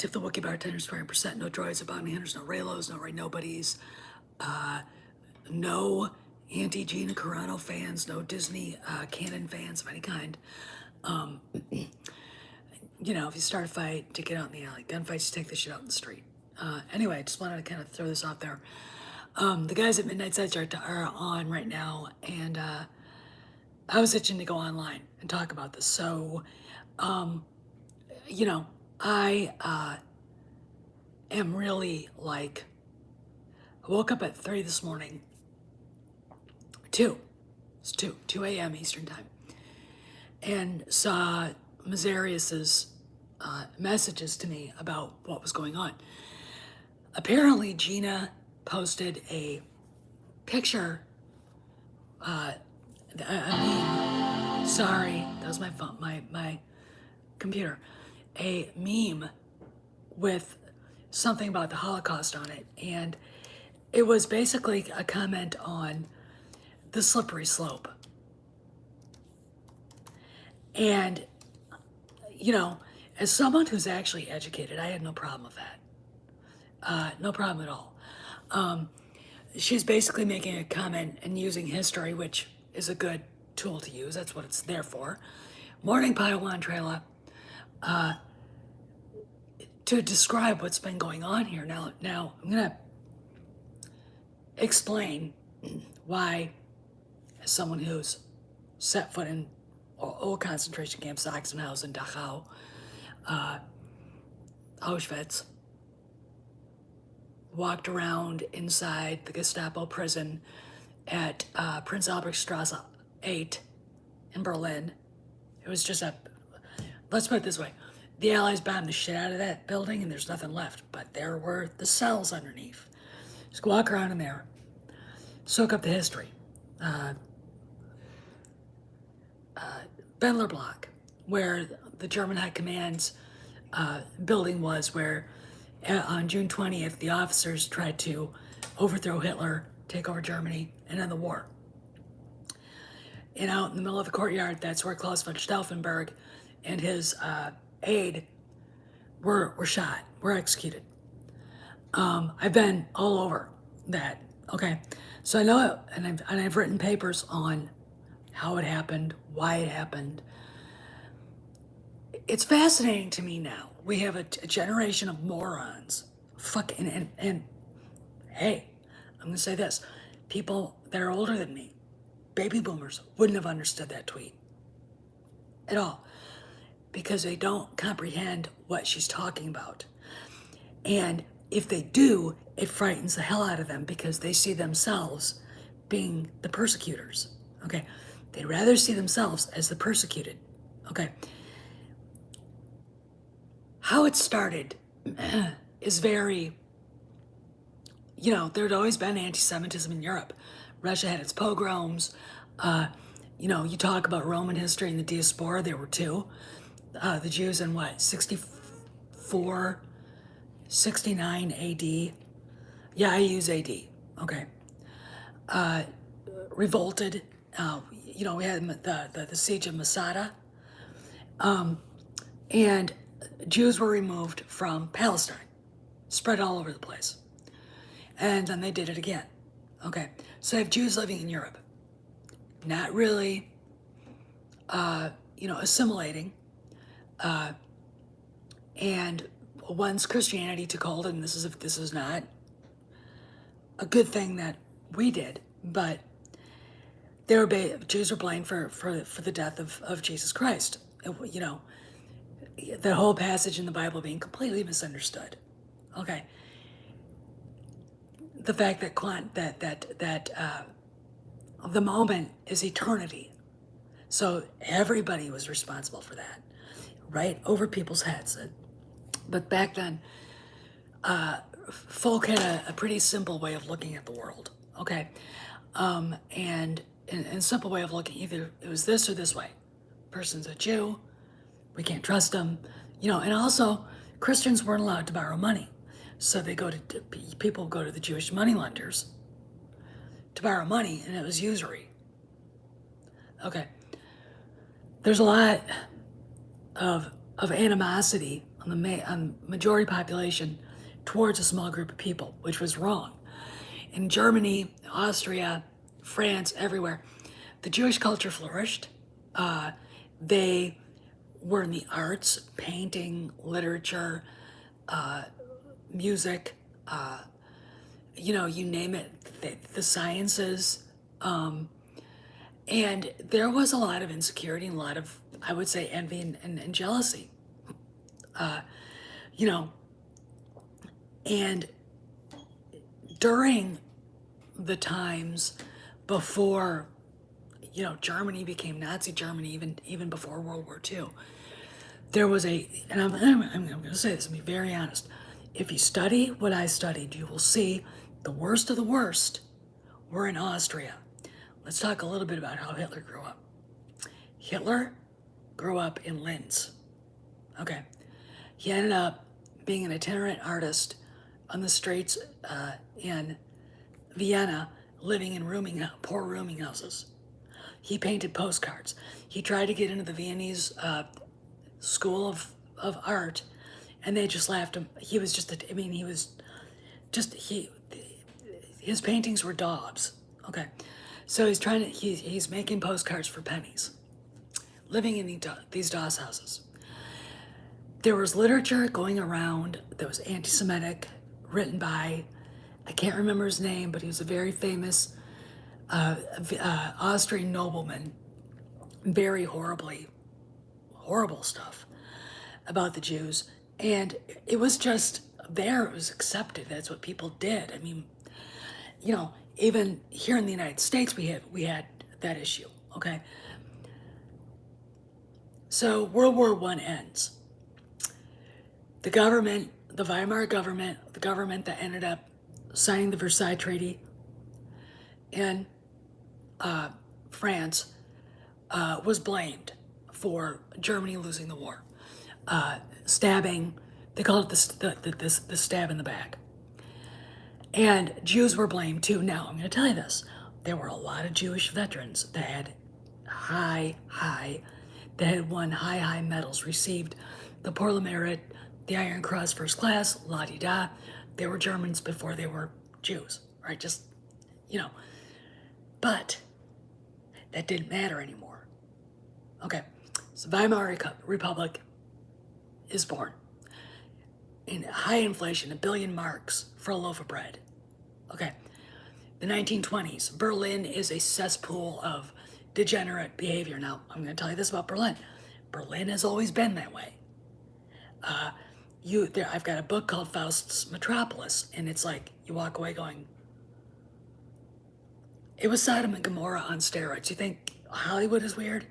Tip the Wookiee bartenders 20%. No droids or bounty hunters, no Raylos, no Ray Nobodies. No anti-Gina Carano fans, no Disney canon fans of any kind. You know, if you start a fight, take it out in the alley. Gunfights, you take the shit out in the street. Anyway, I just wanted to kind of throw this out there. The guys at Midnight Sights are on right now, and I was itching to go online and talk about this. So, you know, I am really like, I woke up at 3 this morning, 2, it's 2 a.m. Eastern time, and saw Mazarius's messages to me about what was going on. Apparently, Gina posted a picture. I mean, sorry, that was my phone, my computer. A meme with something about the Holocaust on it, and it was basically a comment on the slippery slope. And, you know, as someone who's actually educated, I had no problem with that. No problem at all. She's basically making a comment and using history, which is a good tool to use. That's what it's there for. Morning, Padawan Trela. To describe what's been going on here. Now I'm going to explain why, as someone who's set foot in old concentration camps, Sachsenhausen, Dachau, Auschwitz, walked around inside the Gestapo prison at Prince Albrechtstrasse 8 in Berlin. It was just let's put it this way. The Allies bombed the shit out of that building and there's nothing left, but there were the cells underneath. Just walk around in there, soak up the history. Bendler Block, where the German High Command's building was, where on June 20th, the officers tried to overthrow Hitler, take over Germany, and end the war. And out in the middle of the courtyard, that's where Klaus von Stauffenberg and his aide were shot, were executed. I've been all over that, okay? So I know, and I've written papers on how it happened, why it happened. It's fascinating to me now. We have a generation of morons. And hey, I'm gonna say this. People that are older than me, baby boomers, wouldn't have understood that tweet at all because they don't comprehend what she's talking about. And if they do, it frightens the hell out of them because they see themselves being the persecutors, okay? They'd rather see themselves as the persecuted, okay? How it started is very, you know, there'd always been anti-Semitism in Europe. Russia had its pogroms. You know, you talk about Roman history and the diaspora, there were two. The Jews in what, 64, 69 AD? Yeah, I use AD, okay. Revolted. You know, we had the siege of Masada. And Jews were removed from Palestine, spread all over the place. And then they did it again. Okay, so I have Jews living in Europe, not really, you know, assimilating. And once Christianity took hold, and this is not a good thing that we did, but Jews were blamed for the death of Jesus Christ. You know, the whole passage in the Bible being completely misunderstood. Okay. The fact that the moment is eternity. So everybody was responsible for that, right? Over people's heads. But back then, folk had a pretty simple way of looking at the world, okay? And a simple way of looking, either it was this or this way. Person's a Jew, we can't trust them, you know, and also Christians weren't allowed to borrow money. So people go to the Jewish moneylenders to borrow money, and it was usury. Okay. There's a lot of animosity on majority population towards a small group of people, which was wrong. In Germany, Austria, France, everywhere, the Jewish culture flourished. They were in the arts, painting, literature, music, you name it, the sciences. And there was a lot of insecurity and a lot of, I would say, envy and jealousy. You know, and during the times before, Germany became Nazi Germany, even before World War II, there was and I'm going to say this and be very honest. If you study what I studied, you will see the worst of the worst were in Austria. Let's talk a little bit about how Hitler grew up. Hitler grew up in Linz. Okay. He ended up being an itinerant artist on the streets in Vienna, living in poor rooming houses. He painted postcards. He tried to get into the Viennese school of art, and they just laughed him. He was just, his paintings were daubs. Okay. So he's making postcards for pennies, living in these DOS houses. There was literature going around that was anti-Semitic, written by, I can't remember his name, but he was a very famous Austrian nobleman. Very horrible stuff about the Jews. And it was just there, it was accepted. That's what people did. I mean, even here in the United States, we had that issue, okay? So World War I ends. The government, the Weimar government, the government that ended up signing the Versailles Treaty in France, was blamed for Germany losing the war. Stabbing, they called it the stab in the back. And Jews were blamed too. Now, I'm going to tell you this. There were a lot of Jewish veterans that had that had won high medals, received the Pour le Mérite, the Iron Cross First Class, la-di-da. They were Germans before they were Jews, right? Just, But that didn't matter anymore. Okay, so Weimar Republic is born. In high inflation, 1 billion marks for a loaf of bread. Okay, the 1920s, Berlin is a cesspool of degenerate behavior. Now, I'm going to tell you this about Berlin. Berlin has always been that way. I've got a book called Faust's Metropolis, and it's like you walk away going, it was Sodom and Gomorrah on steroids. You think Hollywood is weird?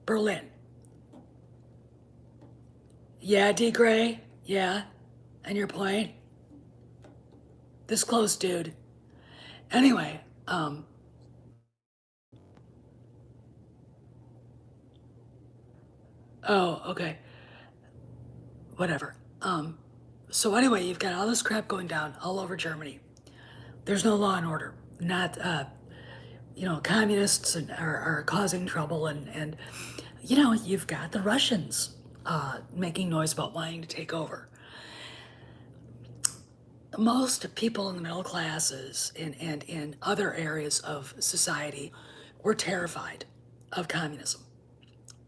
Berlin. Yeah, D. Gray? Yeah. And your point? This close, dude. Anyway, oh, okay. Whatever. So anyway, you've got all this crap going down all over Germany. There's no law and order. Not, communists are causing trouble, and you've got the Russians making noise about wanting to take over. Most people in the middle classes and in other areas of society were terrified of communism,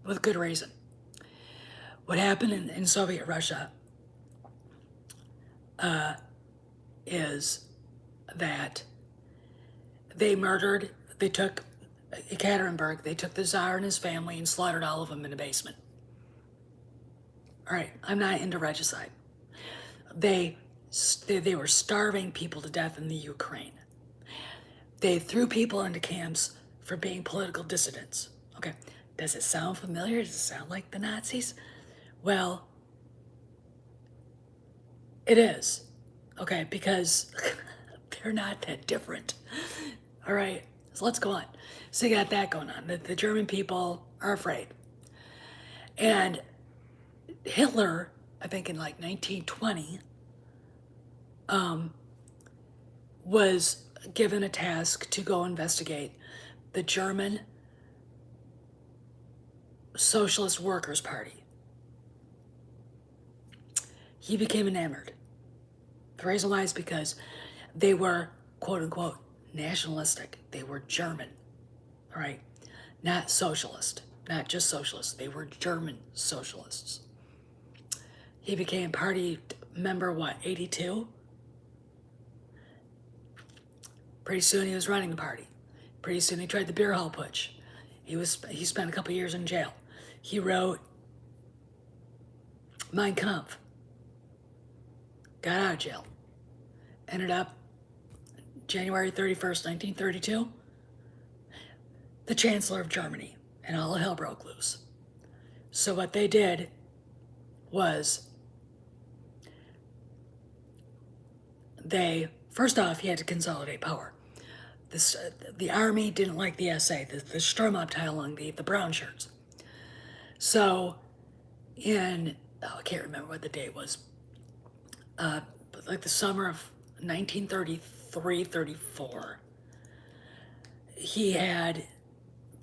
with good reason. What happened in Soviet Russia is that they took Ekaterinburg, they took the Tsar and his family and slaughtered all of them in a basement. All right, I'm not into regicide. They were starving people to death in the Ukraine. They threw people into camps for being political dissidents. Okay, does it sound familiar? Does it sound like the Nazis? Well, it is, okay, because they're not that different. All right, so let's go on. So you got that going on. The German people are afraid. And Hitler, I think in like 1920, was given a task to go investigate the German Socialist Workers' Party. he became enamored. The reason why is because they were, quote unquote, nationalistic. They were German, all right? Not socialist, not just socialist. They were German socialists. He became party member, what, 82? Pretty soon he was running the party. Pretty soon he tried the beer hall putsch. He spent a couple years in jail. He wrote Mein Kampf. Got out of jail. Ended up January 31st, 1932, the Chancellor of Germany, and all hell broke loose. So what they did was first off, he had to consolidate power. The army didn't like the SA, the Sturmabteilung, the brown shirts. So I can't remember what the date was, but like the summer of 1933-34, he had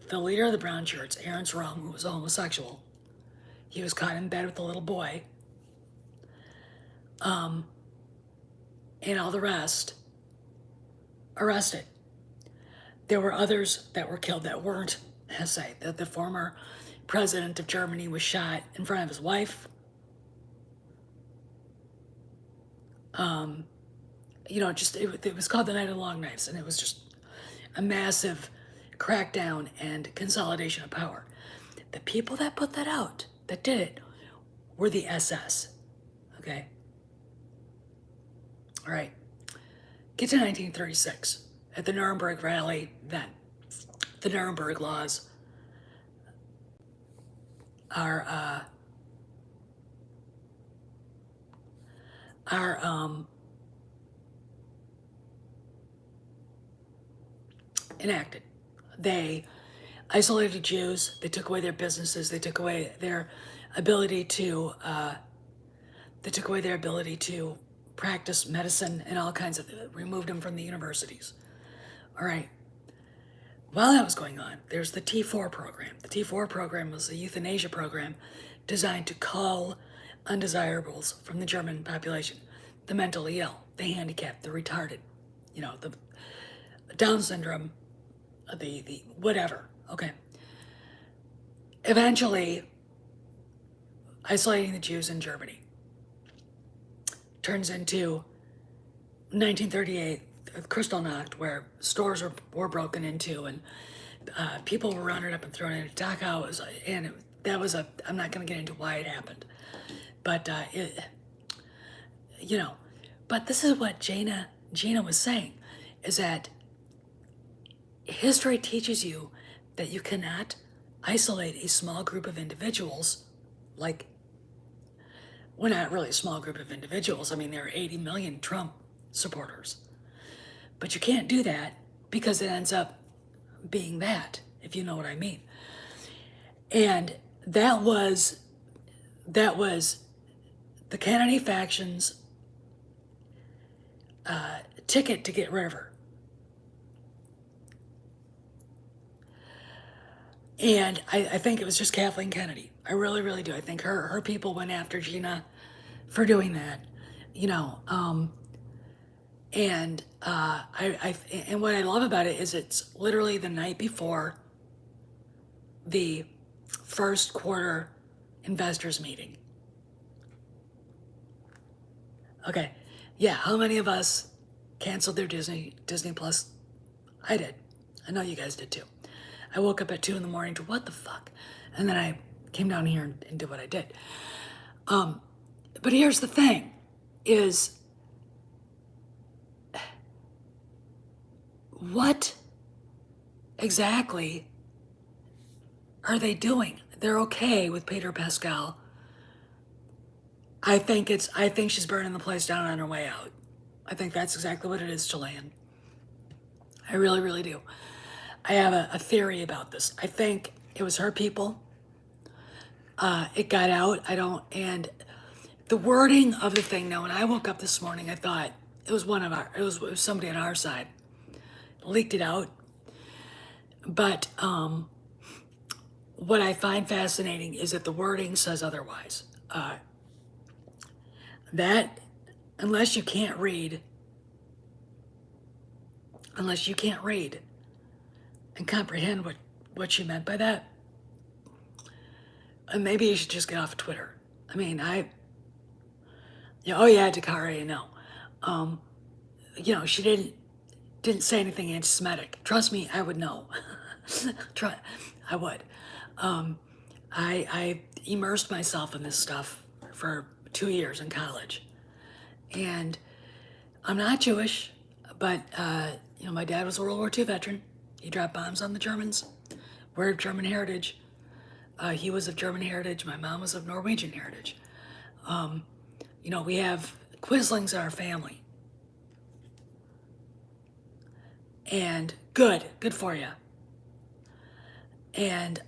the leader of the brown shirts, Ernst Röhm, who was a homosexual. He was caught in bed with a little boy. And all the rest arrested. There were others that were killed that weren't Hesse. The former president of Germany was shot in front of his wife. It was called the Night of the Long Knives, and it was just a massive crackdown and consolidation of power. The people that put that out, that did it, were the SS. Okay? All right. Get to 1936. At the Nuremberg rally, then. The Nuremberg laws are enacted. They isolated Jews. They took away their businesses. They took away their ability to practice medicine and all kinds of, removed them from the universities. All right. While that was going on, there's the T4 program. The T4 program was a euthanasia program designed to cull undesirables from the German population, the mentally ill, the handicapped, the retarded, the Down syndrome, the whatever. Okay. Eventually, isolating the Jews in Germany turns into 1938, Kristallnacht, where stores were broken into and people were rounded up and thrown into Dachau. I'm not going to get into why it happened, but but this is what Gina was saying, is that history teaches you that you cannot isolate a small group of individuals, like, well, not really a small group of individuals. I mean, there are 80 million Trump supporters. But you can't do that because it ends up being that, if you know what I mean. And that was the Kennedy faction's ticket to get rid of her. And I think it was just Kathleen Kennedy. I really, really do. I think her people went after Gina for doing that, and and what I love about it is it's literally the night before the first quarter investors meeting. Okay, yeah, how many of us canceled their Disney Plus? I did. I know you guys did too. I woke up at 2 a.m. to what the fuck? And then I came down here and did what I did. But here's the thing, is what exactly are they doing? They're okay with Peter Pascal. I think she's burning the place down on her way out. I think that's exactly what it is, Chilean. I really, really do. I have a theory about this. I think it was her people. It got out. And the wording of the thing, now when I woke up this morning, I thought it was somebody on our side leaked it out. But what I find fascinating is that the wording says otherwise. That, unless you can't read, and comprehend what she meant by that, maybe you should just get off Twitter. I mean, oh yeah, Dakari, no. She didn't say anything anti-Semitic. Trust me, I would know. I would. I immersed myself in this stuff for 2 years in college, and I'm not Jewish, but my dad was a World War II veteran. He dropped bombs on the Germans. We're of German heritage. He was of German heritage. My mom was of Norwegian heritage. We have Quislings in our family. And good for you. And,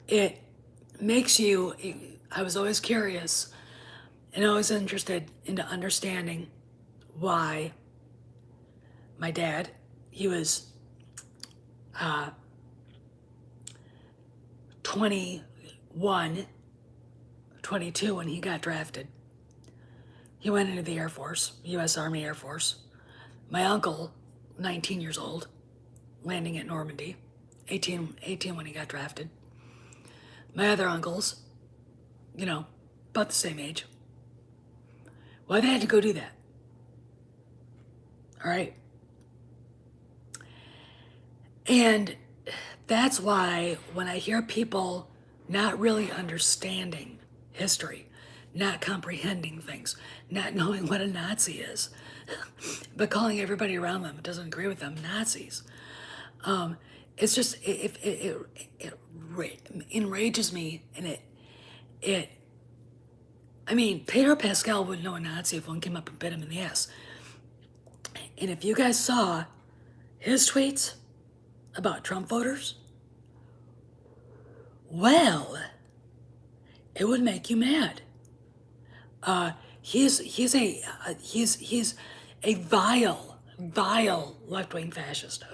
it makes you, I was always curious and always interested into understanding why my dad, he was 21, 22 when he got drafted. He went into the Air Force, U.S. Army Air Force. My uncle, 19 years old, landing at Normandy, 18 when he got drafted. My other uncles, about the same age. Why they had to go do that? All right. And that's why when I hear people not really understanding history, not comprehending things, not knowing what a Nazi is, but calling everybody around them that doesn't agree with them Nazis, it's just, it enrages me, and Pedro Pascal wouldn't know a Nazi if one came up and bit him in the ass. And if you guys saw his tweets about Trump voters, well, it would make you mad. He's a vile left-wing fascist,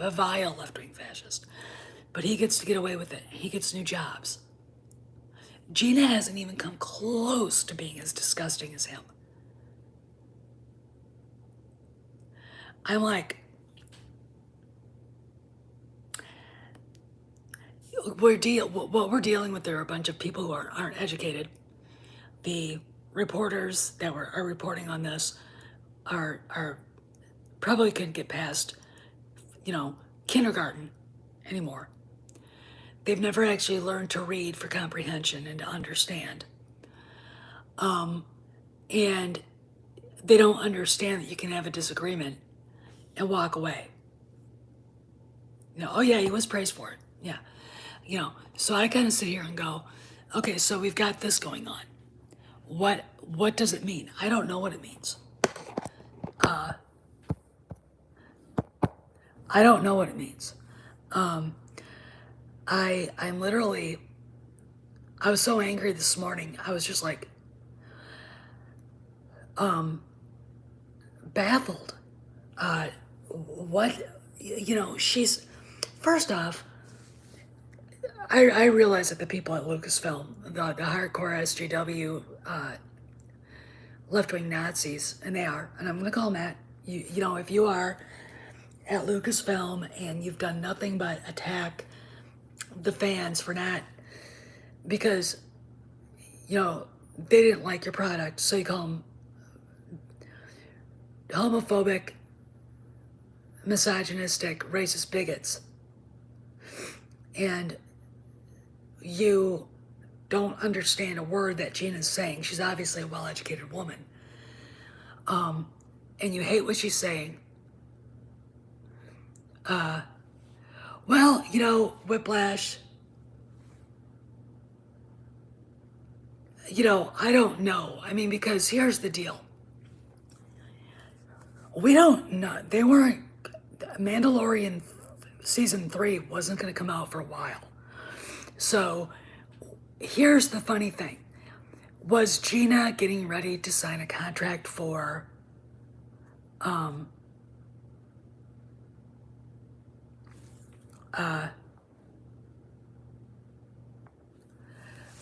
but he gets to get away with it. He gets new jobs. Gina hasn't even come close to being as disgusting as him. I'm like, what we're dealing with, there are a bunch of people who aren't educated. The reporters that are reporting on this are probably couldn't get past, kindergarten anymore. They've never actually learned to read for comprehension and to understand. And they don't understand that you can have a disagreement and walk away. Oh yeah, he was praised for it. Yeah. So I kind of sit here and go, okay, so we've got this going on. What does it mean? I don't know what it means. I don't know what it means. I'm literally, I was so angry this morning. I was just like, baffled. She's, first off, I realize that the people at Lucasfilm, the hardcore SJW, left-wing Nazis, and they are, and I'm going to call them that. If you are at Lucasfilm and you've done nothing but attack the fans for not, because, they didn't like your product, so you call them homophobic, misogynistic, racist bigots. And you don't understand a word that Gina's saying. She's obviously a well-educated woman. And you hate what she's saying. Whiplash. I don't know. Because here's the deal. We don't know. They weren't, Mandalorian season 3 wasn't going to come out for a while. So here's the funny thing. Was Gina getting ready to sign a contract for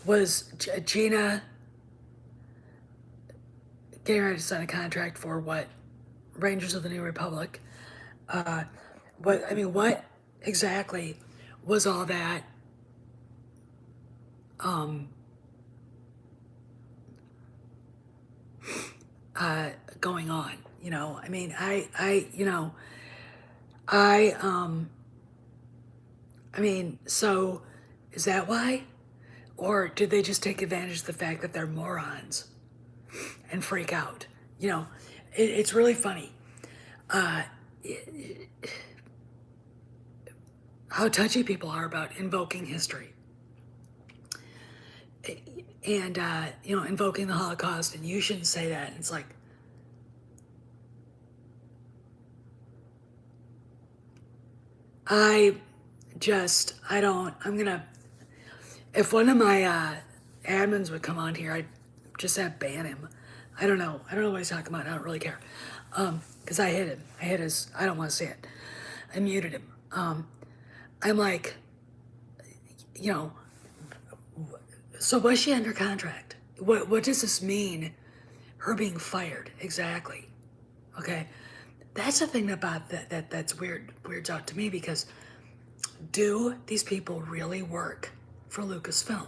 Was Gina getting ready to sign a contract for what? Rangers of the New Republic. What exactly was all that going on? I so is that why? Or did they just take advantage of the fact that they're morons and freak out? It's really funny how touchy people are about invoking history and, invoking the Holocaust, and you shouldn't say that. And it's like, if one of my admins would come on here, I'd just have ban him. I don't know what he's talking about. I don't really care. Because I hit him. I don't want to say it. I muted him. I'm like, so was she under contract? What does this mean? Her being fired, exactly. Okay. That's the thing about that's weirds out to me, because do these people really work for Lucasfilm?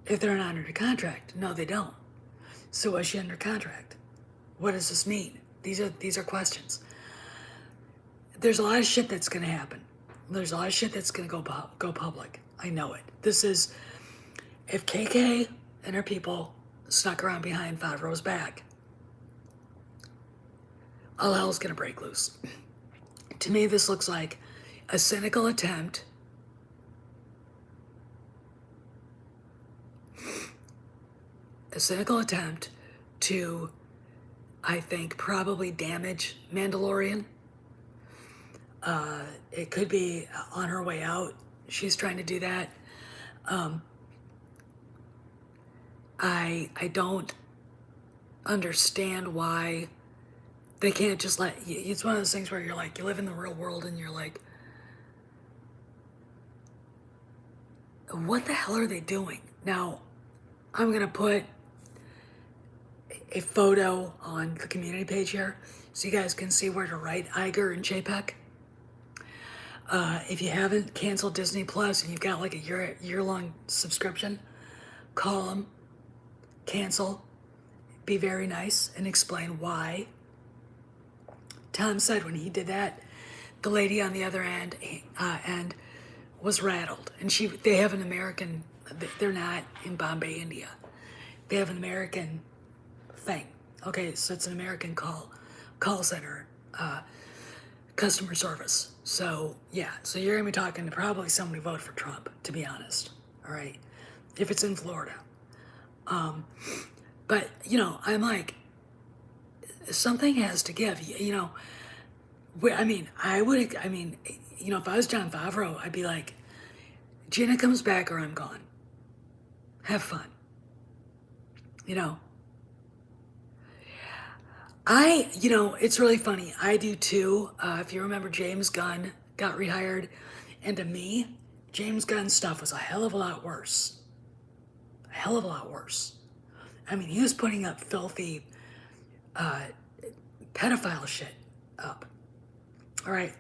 If they're not under contract, no, they don't. So was she under contract? What does this mean? These are questions. There's a lot of shit that's gonna happen. There's a lot of shit that's gonna go public. I know it. This is, if KK and her people snuck around behind Favreau's back, all hell's gonna break loose. To me, this looks like a cynical attempt to, I think, probably damage Mandalorian. It could be on her way out. She's trying to do that. I don't understand why they can't just let you. It's one of those things where you're like, you live in the real world and you're like, what the hell are they doing? Now, I'm gonna put a photo on the community page here so you guys can see where to write Iger and Chapek. If you haven't canceled Disney Plus and you've got like a year-long subscription, call them, cancel, be very nice, and explain why. Tom said when he did that, the lady on the other end was rattled, and they have an American. They're not in Bombay, India. They have an American thing. Okay, so it's an American call center, customer service. So yeah, so you're gonna be talking to probably somebody who voted for Trump, to be honest. All right, if it's in Florida. But I'm like, something has to give. If I was Jon Favreau, I'd be like, Gina comes back or I'm gone. Have fun. It's really funny. I do too. If you remember, James Gunn got rehired, and to me, James Gunn's stuff was a hell of a lot worse. A hell of a lot worse. He was putting up filthy pedophile shit up. All right.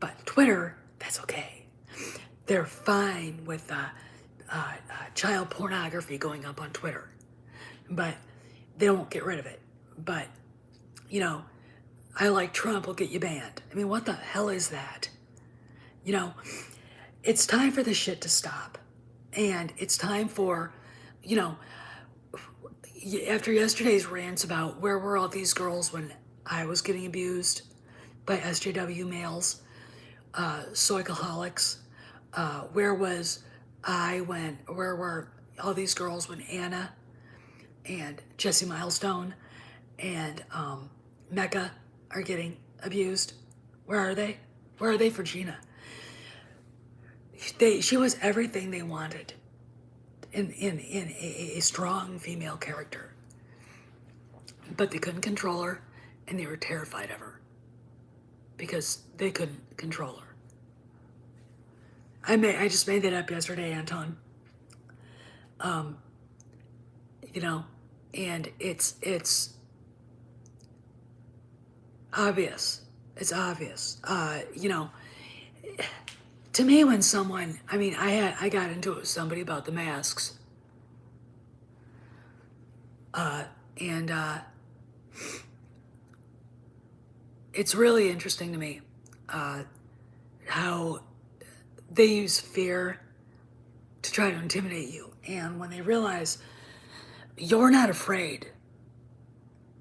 But Twitter, that's okay. They're fine with child pornography going up on Twitter. But they won't get rid of it. But, I like Trump will get you banned. What the hell is that? It's time for this shit to stop. And it's time for, after yesterday's rants about where were all these girls when I was getting abused by SJW males, soycoholics, where were all these girls when Anna and Jesse Milestone and Mecca are getting abused? Where are they? Where are they for Gina? She was everything they wanted in a strong female character. But they couldn't control her, and they were terrified of her because they couldn't control her. I just made that up yesterday, Anton. you know, and it's obvious. It's obvious. You know, to me, when someone, I mean, I got into it with somebody about the masks, and it's really interesting to me how they use fear to try to intimidate you, and when they realize you're not afraid,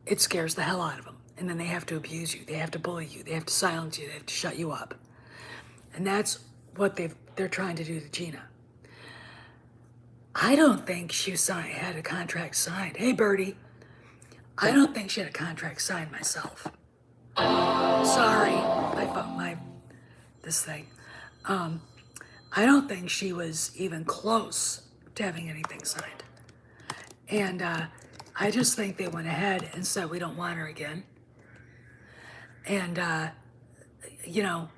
it scares the hell out of them, and then they have to abuse you, they have to bully you, they have to silence you, they have to shut you up, and that's what they're trying to do to Gina. I don't think she had a contract signed. Hey, Birdie. I don't think she had a contract signed myself. Sorry, this thing. I don't think she was even close to having anything signed. And I just think they went ahead and said, we don't want her again. And, you know,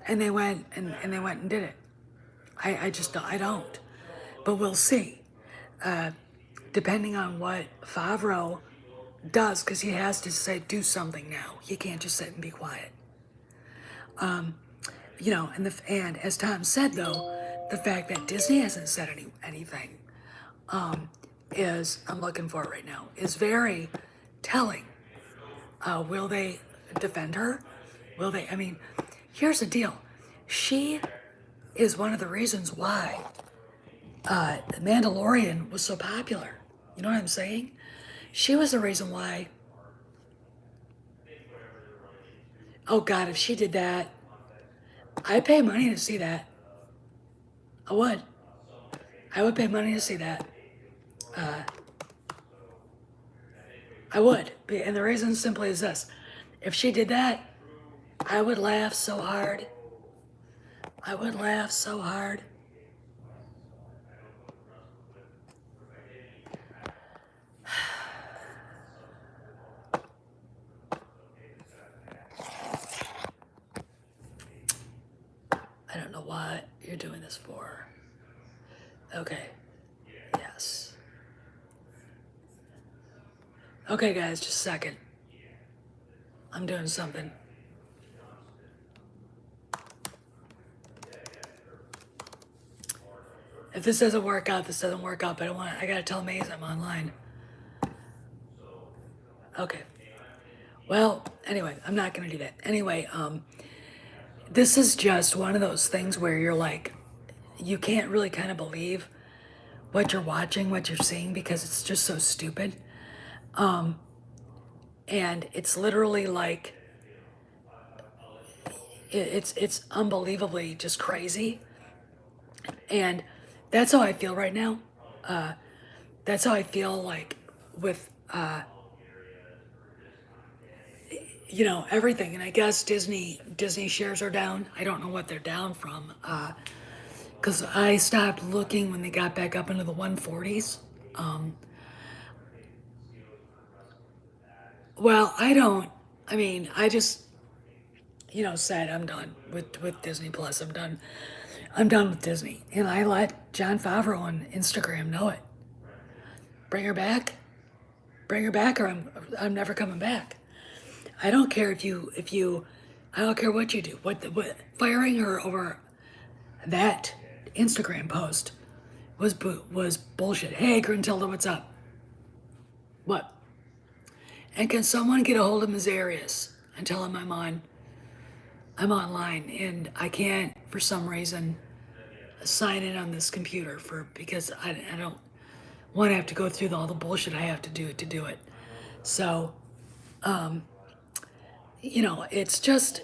and they went and did it. I just don't. I don't. But we'll see. Depending on what Favreau does, because he has to do something now. He can't just sit and be quiet. You know, and as Tom said though, the fact that Disney hasn't said anything is, I'm looking for it right now, is very telling. Will they defend her? Will they? I mean, here's the deal. She is one of the reasons why The Mandalorian was so popular. You know what I'm saying? She was the reason why. Oh God, if she did that, I'd pay money to see that. I would. I would pay money to see that. I would. And the reason simply is this. If she did that, I would laugh so hard. I would laugh so hard. I don't know what you're doing this for. Okay. Yes. Okay, guys, just a second. I'm doing something. If this doesn't work out, this doesn't work out, but I gotta tell Maze I'm online. Okay. Well, anyway, I'm not gonna do that. Anyway, this is just one of those things where you're like, you can't really kind of believe what you're watching, what you're seeing, because it's just so stupid. And it's literally like, it's unbelievably just crazy. And that's how I feel right now. That's how I feel like with, you know, everything. And I guess Disney shares are down. I don't know what they're down from. Because I stopped looking when they got back up into the 140s. Well, I just, you know, said I'm done with Disney Plus. I'm done with Disney. And I let Jon Favreau on Instagram know it. Bring her back, or I'm never coming back. I don't care if you, I don't care what you do. What firing her over that Instagram post was bullshit. Hey, Gruntilda, what's up? What? And can someone get a hold of Mazarius and tell him I'm online and I can't, for some reason, sign in on this computer because I don't want to have to go through all the bullshit I have to do it. So, you know, it's just,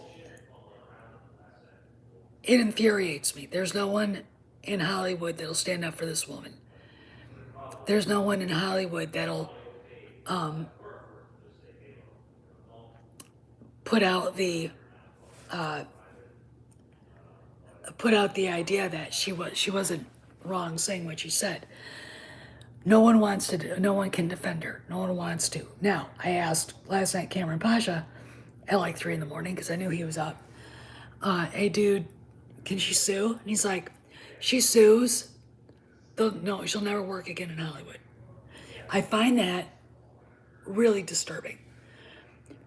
it infuriates me. There's no one in Hollywood that'll stand up for this woman. There's no one in Hollywood that'll put out the idea that she wasn't wrong saying what she said. No one can defend her. No one wants to. Now, I asked last night Cameron Pasha at like 3 a.m. because I knew he was up. Hey dude, can she sue? And he's like, she sues No, she'll never work again in Hollywood. I find that really disturbing.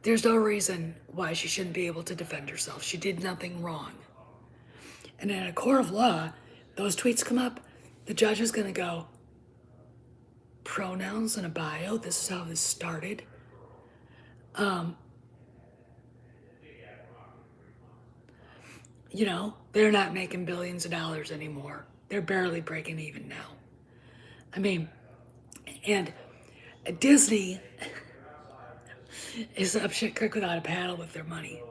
There's no reason why she shouldn't be able to defend herself. She did nothing wrong. And in a court of law, those tweets come up, the judge is going to go, pronouns in a bio, this is how this started. You know, they're not making billions of dollars anymore. They're barely breaking even now. I mean, and Disney is up shit creek without a paddle with their money.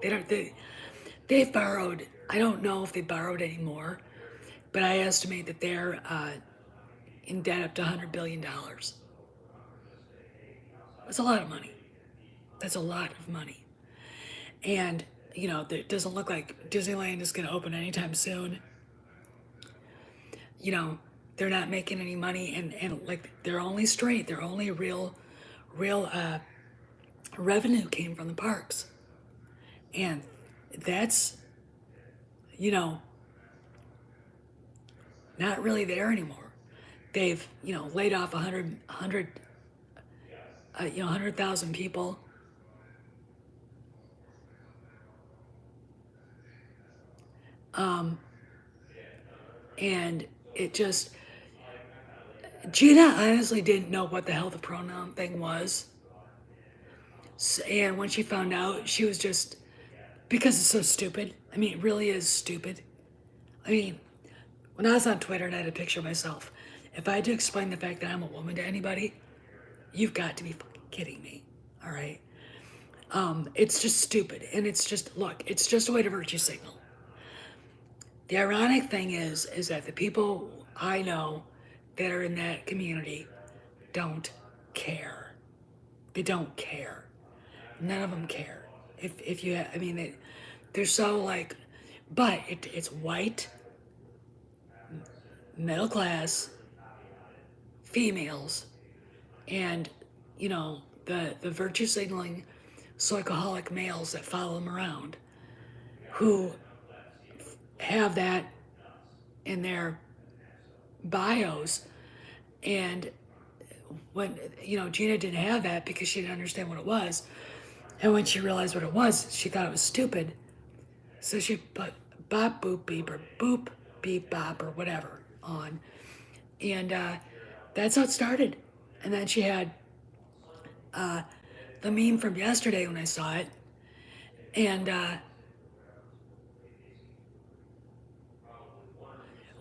They've borrowed, I don't know if they borrowed anymore, but I estimate that they're in debt up to $100 billion. That's a lot of money. That's a lot of money. And, you know, it doesn't look like Disneyland is going to open anytime soon. You know, they're not making any money, and like their only strength, their only real revenue came from the parks. And that's, you know, not really there anymore. They've, you know, laid off 100,000 people. And it just, Gina honestly didn't know what the hell the pronoun thing was. And when she found out, she was just, because it's so stupid. I mean, it really is stupid. I mean, when I was on Twitter and I had a picture of myself, if I had to explain the fact that I'm a woman to anybody, you've got to be fucking kidding me. All right. It's just stupid. And it's just, look, it's just a way to virtue signal. The ironic thing is that the people I know that are in that community don't care. They don't care. None of them care. If you, I mean, they're so like, but it's white, middle class, females, and, you know, the virtue signaling psychoholic males that follow them around who have that in their bios. And when, you know, Gina didn't have that because she didn't understand what it was. And when she realized what it was, she thought it was stupid. So she put bop boop beep or boop beep bop or whatever on. And that's how it started. And then she had the meme from yesterday when I saw it. And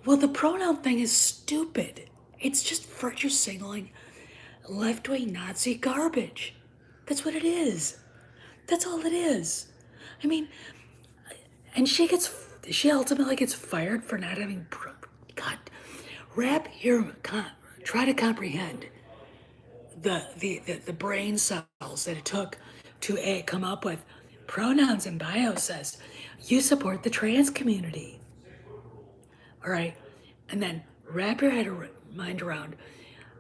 well, the pronoun thing is stupid. It's just virtue signaling left-wing Nazi garbage. That's what it is. That's all it is. I mean, and she ultimately gets fired for not having, God, try to comprehend the brain cells that it took to come up with pronouns in bio says you support the trans community. All right, and then wrap your mind around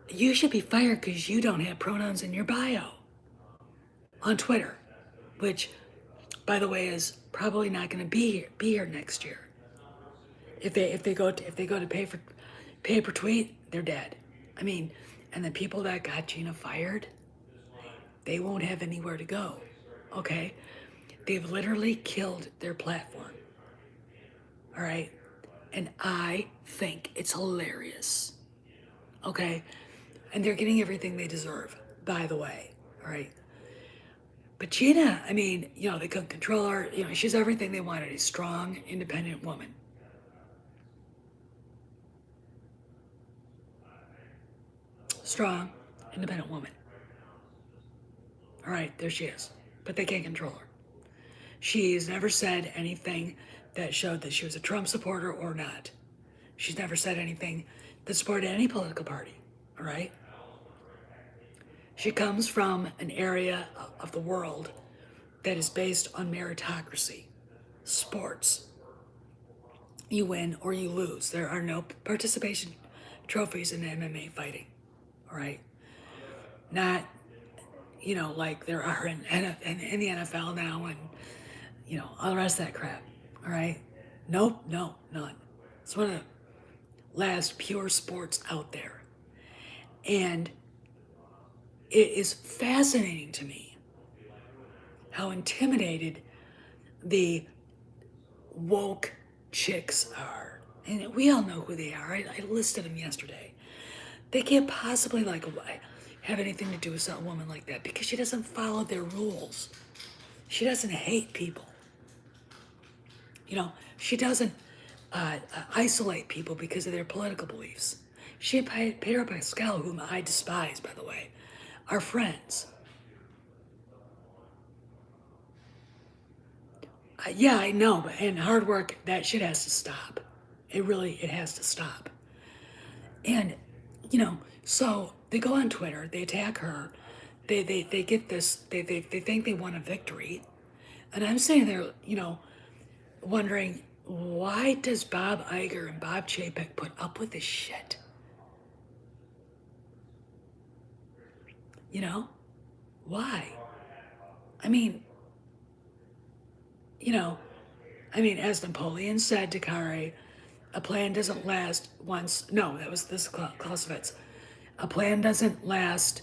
you should be fired because you don't have pronouns in your bio on Twitter, which, by the way, is probably not going to be here next year. If they go to pay per tweet, they're dead. I mean, and the people that got Gina fired, they won't have anywhere to go. Okay, they've literally killed their platform. All right, and I think it's hilarious. Okay, and they're getting everything they deserve, by the way. All right. But Gina, I mean, you know, they couldn't control her. You know, she's everything they wanted, a strong, independent woman. Strong, independent woman. All right, there she is. But they can't control her. She's never said anything that showed that she was a Trump supporter or not. She's never said anything that supported any political party. All right? She comes from an area of the world that is based on meritocracy, sports. You win or you lose. There are no participation trophies in MMA fighting, all right? Not, you know, like there are in the NFL now and, you know, all the rest of that crap, all right? Nope, no, none. It's one of the last pure sports out there. And it is fascinating to me how intimidated the woke chicks are. And we all know who they are. I listed them yesterday. They can't possibly have anything to do with a woman like that because she doesn't follow their rules. She doesn't hate people. She doesn't isolate people because of their political beliefs. She and Pedro Pascal, whom I despise, by the way, are friends. Yeah, I know, and hard work, that shit has to stop. It has to stop. And, so they go on Twitter, they attack her, they get this, they think they won a victory. And I'm sitting there, wondering, why does Bob Iger and Bob Chapek put up with this shit? Why? I mean, as Napoleon said to Kare, a plan doesn't last once. No, this is Clausewitz. A plan doesn't last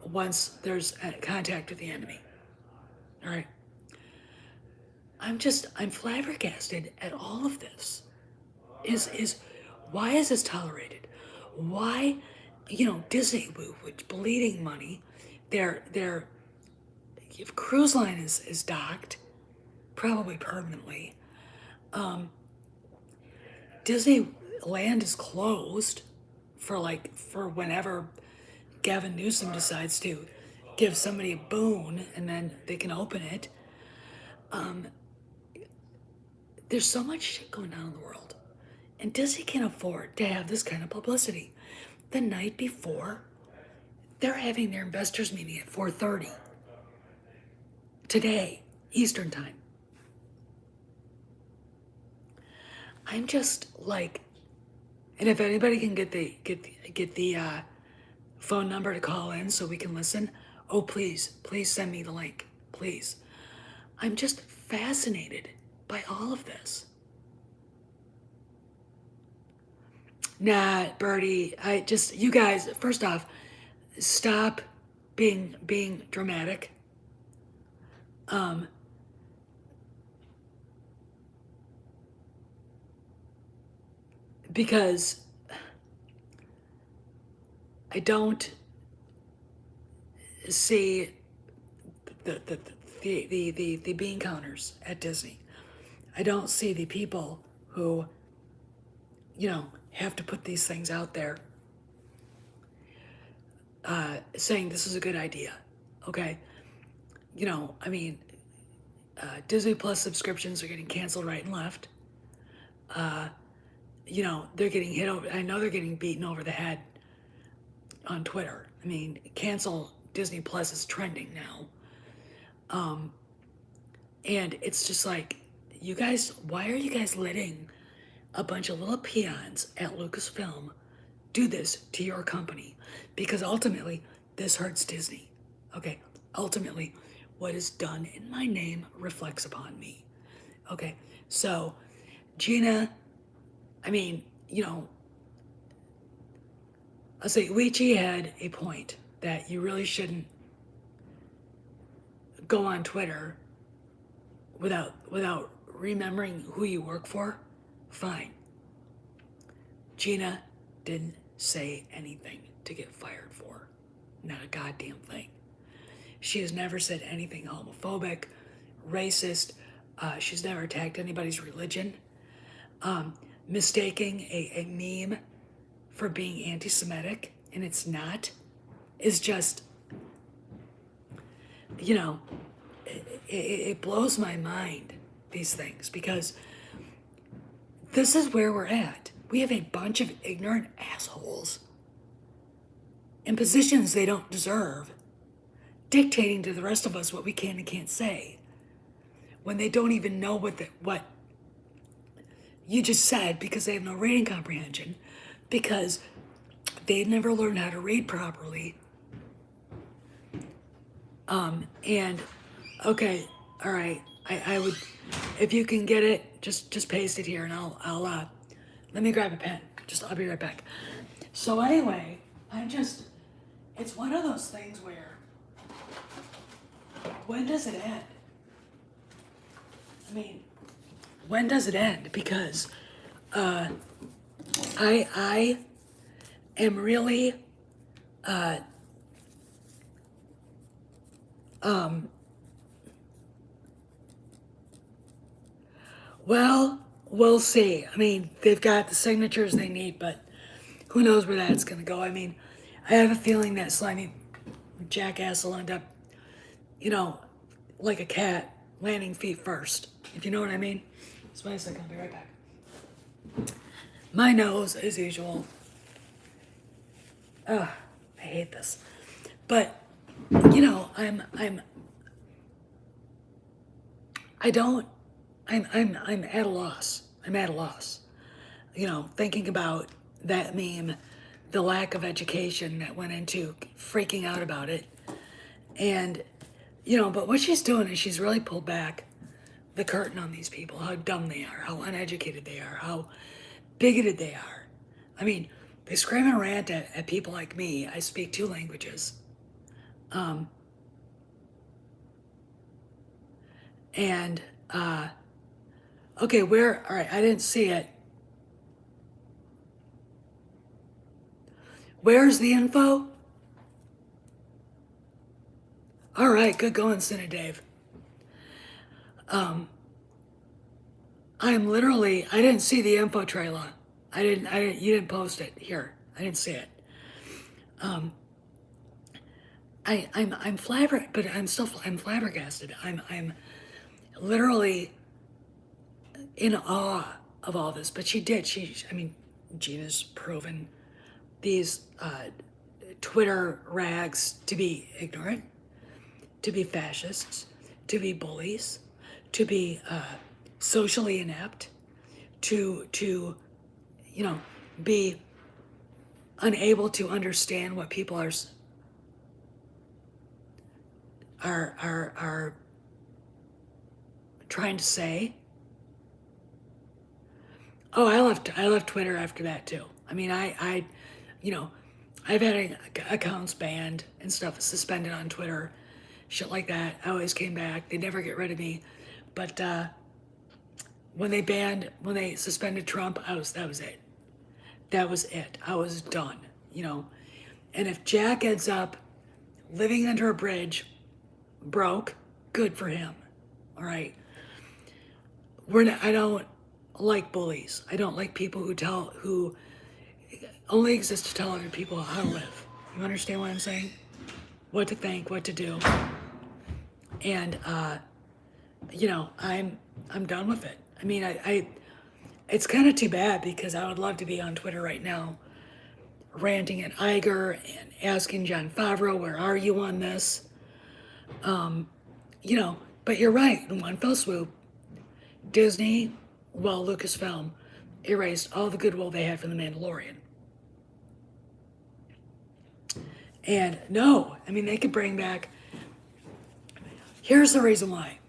once there's contact with the enemy. All right. I'm flabbergasted at all of this. Why is this tolerated? Why, Disney, which bleeding money, their cruise line is docked, probably permanently. Disneyland is closed for whenever Gavin Newsom decides to give somebody a boon and then they can open it. There's so much shit going on in the world. And Disney can't afford to have this kind of publicity. The night before, they're having their investors meeting at 4:30 today, Eastern time. I'm just and if anybody can get the phone number to call in so we can listen, oh please send me the link, please. I'm just fascinated by all of this. Nah, Birdie, you guys, first off, stop being dramatic. Because I don't see the bean counters at Disney. I don't see the people who, have to put these things out there saying this is a good idea. Okay. Disney Plus subscriptions are getting canceled right and left. They're getting hit over. I know they're getting beaten over the head on Twitter. Cancel Disney Plus is trending now. And it's just you guys, why are you guys letting a bunch of little peons at Lucasfilm do this to your company? Because ultimately, this hurts Disney. Okay? Ultimately, what is done in my name reflects upon me. Okay? So, Gina, I'll say Weechi had a point that you really shouldn't go on Twitter without remembering who you work for. Fine. Gina didn't say anything to get fired for. Not a goddamn thing. She has never said anything homophobic, racist. She's never attacked anybody's religion. Mistaking a meme for being anti-Semitic, and it's not, is just, it blows my mind, these things, because this is where we're at. We have a bunch of ignorant assholes in positions they don't deserve, dictating to the rest of us what we can and can't say, when they don't even know what you just said, because they have no reading comprehension, because they never learned how to read properly. And okay, all right. I would, if you can get it, just paste it here, and I'll Let me grab a pen. I'll be right back. So anyway, it's one of those things where, when does it end? I mean, when does it end? Because I am really well, we'll see. I mean, they've got the signatures they need, but who knows where that's going to go. I mean, I have a feeling that slimy jackass will end up, you know, like a cat, landing feet first, if you know what I mean. Just wait a second, I'll be right back. My nose, as usual. Ugh, I hate this. But, you know, I'm at a loss. I'm at a loss. You know, thinking about that meme, the lack of education that went into freaking out about it. And, you know, but what she's doing is she's really pulled back the curtain on these people, how dumb they are, how uneducated they are, how bigoted they are. I mean, they scream and rant at people like me. I speak 2 languages. And, okay, all right, I didn't see it. Where's the info? All right, good going, Cinna Dave. I'm literally, I didn't see the info trailer. You didn't post it here. I didn't see it. I'm flabbergasted. I'm literally in awe of all this. But Gina's proven these Twitter rags to be ignorant, to be fascists, to be bullies, to be socially inept, to you know, be unable to understand what people are trying to say. Oh, I left Twitter after that too. I mean, you know, I've had accounts banned and stuff suspended on Twitter, shit like that. I always came back. They never get rid of me. But when they suspended Trump, that was it. That was it. I was done, you know. And if Jack ends up living under a bridge, broke, good for him. All right. I don't like bullies. I don't like people who only exist to tell other people how to live. You understand what I'm saying? What to think, what to do. And you know, I'm done with it. I mean, it's kind of too bad because I would love to be on Twitter right now ranting at Iger and asking Jon Favreau, where are you on this? You know, but you're right. In one fell swoop, Disney, Lucasfilm, erased all the goodwill they had from The Mandalorian. And no, I mean, they could bring back. Here's the reason why.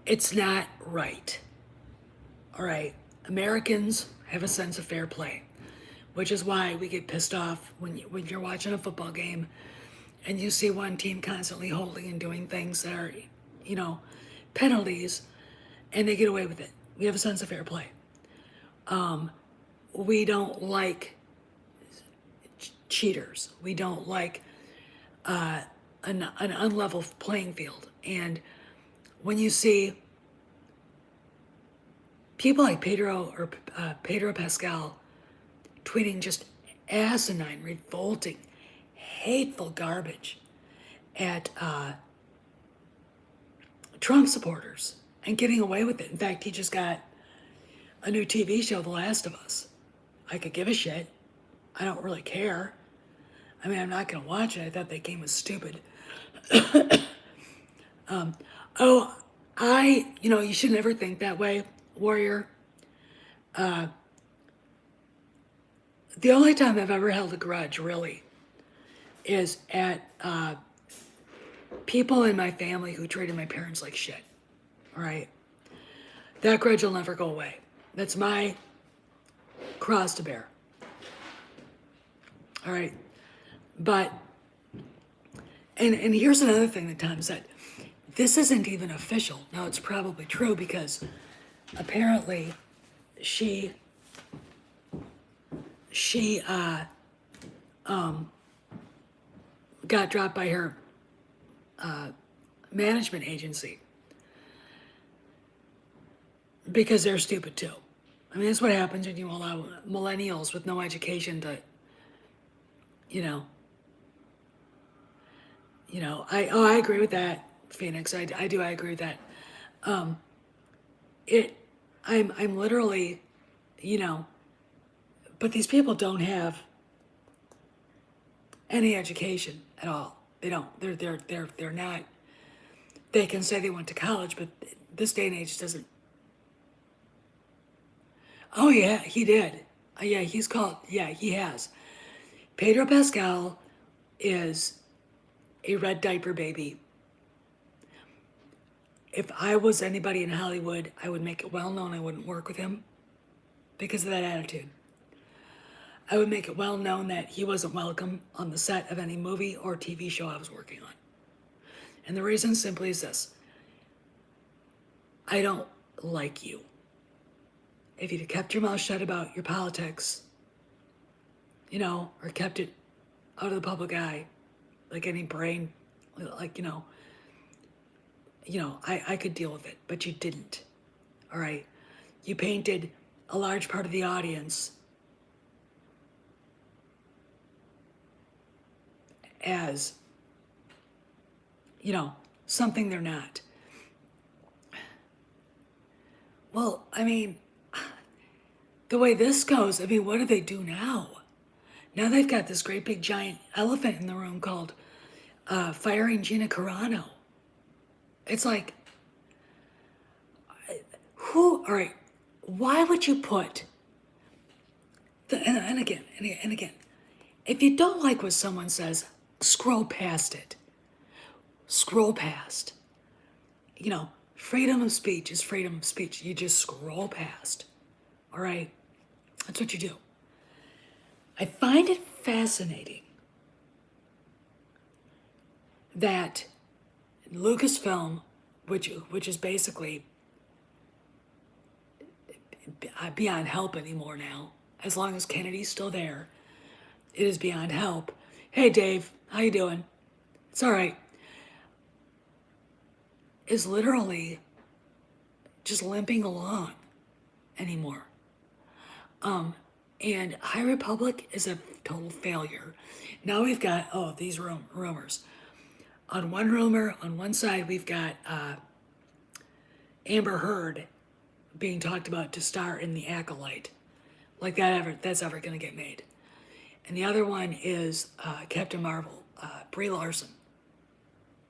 It's not right. All right. Americans have a sense of fair play, which is why we get pissed off when you're watching a football game and you see one team constantly holding and doing things that are, you know, penalties, and they get away with it. We have a sense of fair play. We don't like cheaters. We don't like an unlevel playing field. And when you see people like Pedro Pascal tweeting just asinine, revolting, hateful garbage at Trump supporters and getting away with it. In fact, he just got a new TV show, The Last of Us. I could give a shit. I don't really care. I mean, I'm not going to watch it. I thought that game was stupid. You know, you should never think that way, Warrior. The only time I've ever held a grudge, really, is at people in my family who treated my parents like shit. All right? That grudge will never go away. That's my cross to bear. All right. But, and here's another thing that Tom said. This isn't even official. Now, it's probably true because apparently she got dropped by her management agency because they're stupid too. I mean, that's what happens when you allow millennials with no education to, you know, I agree with that, Phoenix. I agree with that. I'm literally, you know, but these people don't have any education at all. They don't. They're not. They can say they went to college, but this day and age doesn't. Oh yeah, he did. Yeah, he's called. Yeah, he has. Pedro Pascal is a red diaper baby. If I was anybody in Hollywood, I would make it well known I wouldn't work with him because of that attitude. I would make it well known that he wasn't welcome on the set of any movie or TV show I was working on. And the reason simply is this. I don't like you. If you'd have kept your mouth shut about your politics, you know, or kept it out of the public eye, like any brain, like, you know, I could deal with it, but you didn't. All right. You painted a large part of the audience as, you know, something they're not. Well, I mean, the way this goes, I mean, what do they do now? Now they've got this great big giant elephant in the room called firing Gina Carano. It's like, all right, why would you put, and again, if you don't like what someone says, scroll past it. Scroll past. You know, freedom of speech is freedom of speech. You just scroll past. All right? That's what you do. I find it fascinating that Lucasfilm, which is basically beyond help anymore now, as long as Kennedy's still there, it is beyond help. Hey, Dave, how you doing? It's all right. Is literally just limping along anymore. And High Republic is a total failure. Now we've got, these rumors. On one side, we've got Amber Heard being talked about to star in The Acolyte. Like that's ever going to get made. And the other one is Captain Marvel, Brie Larson,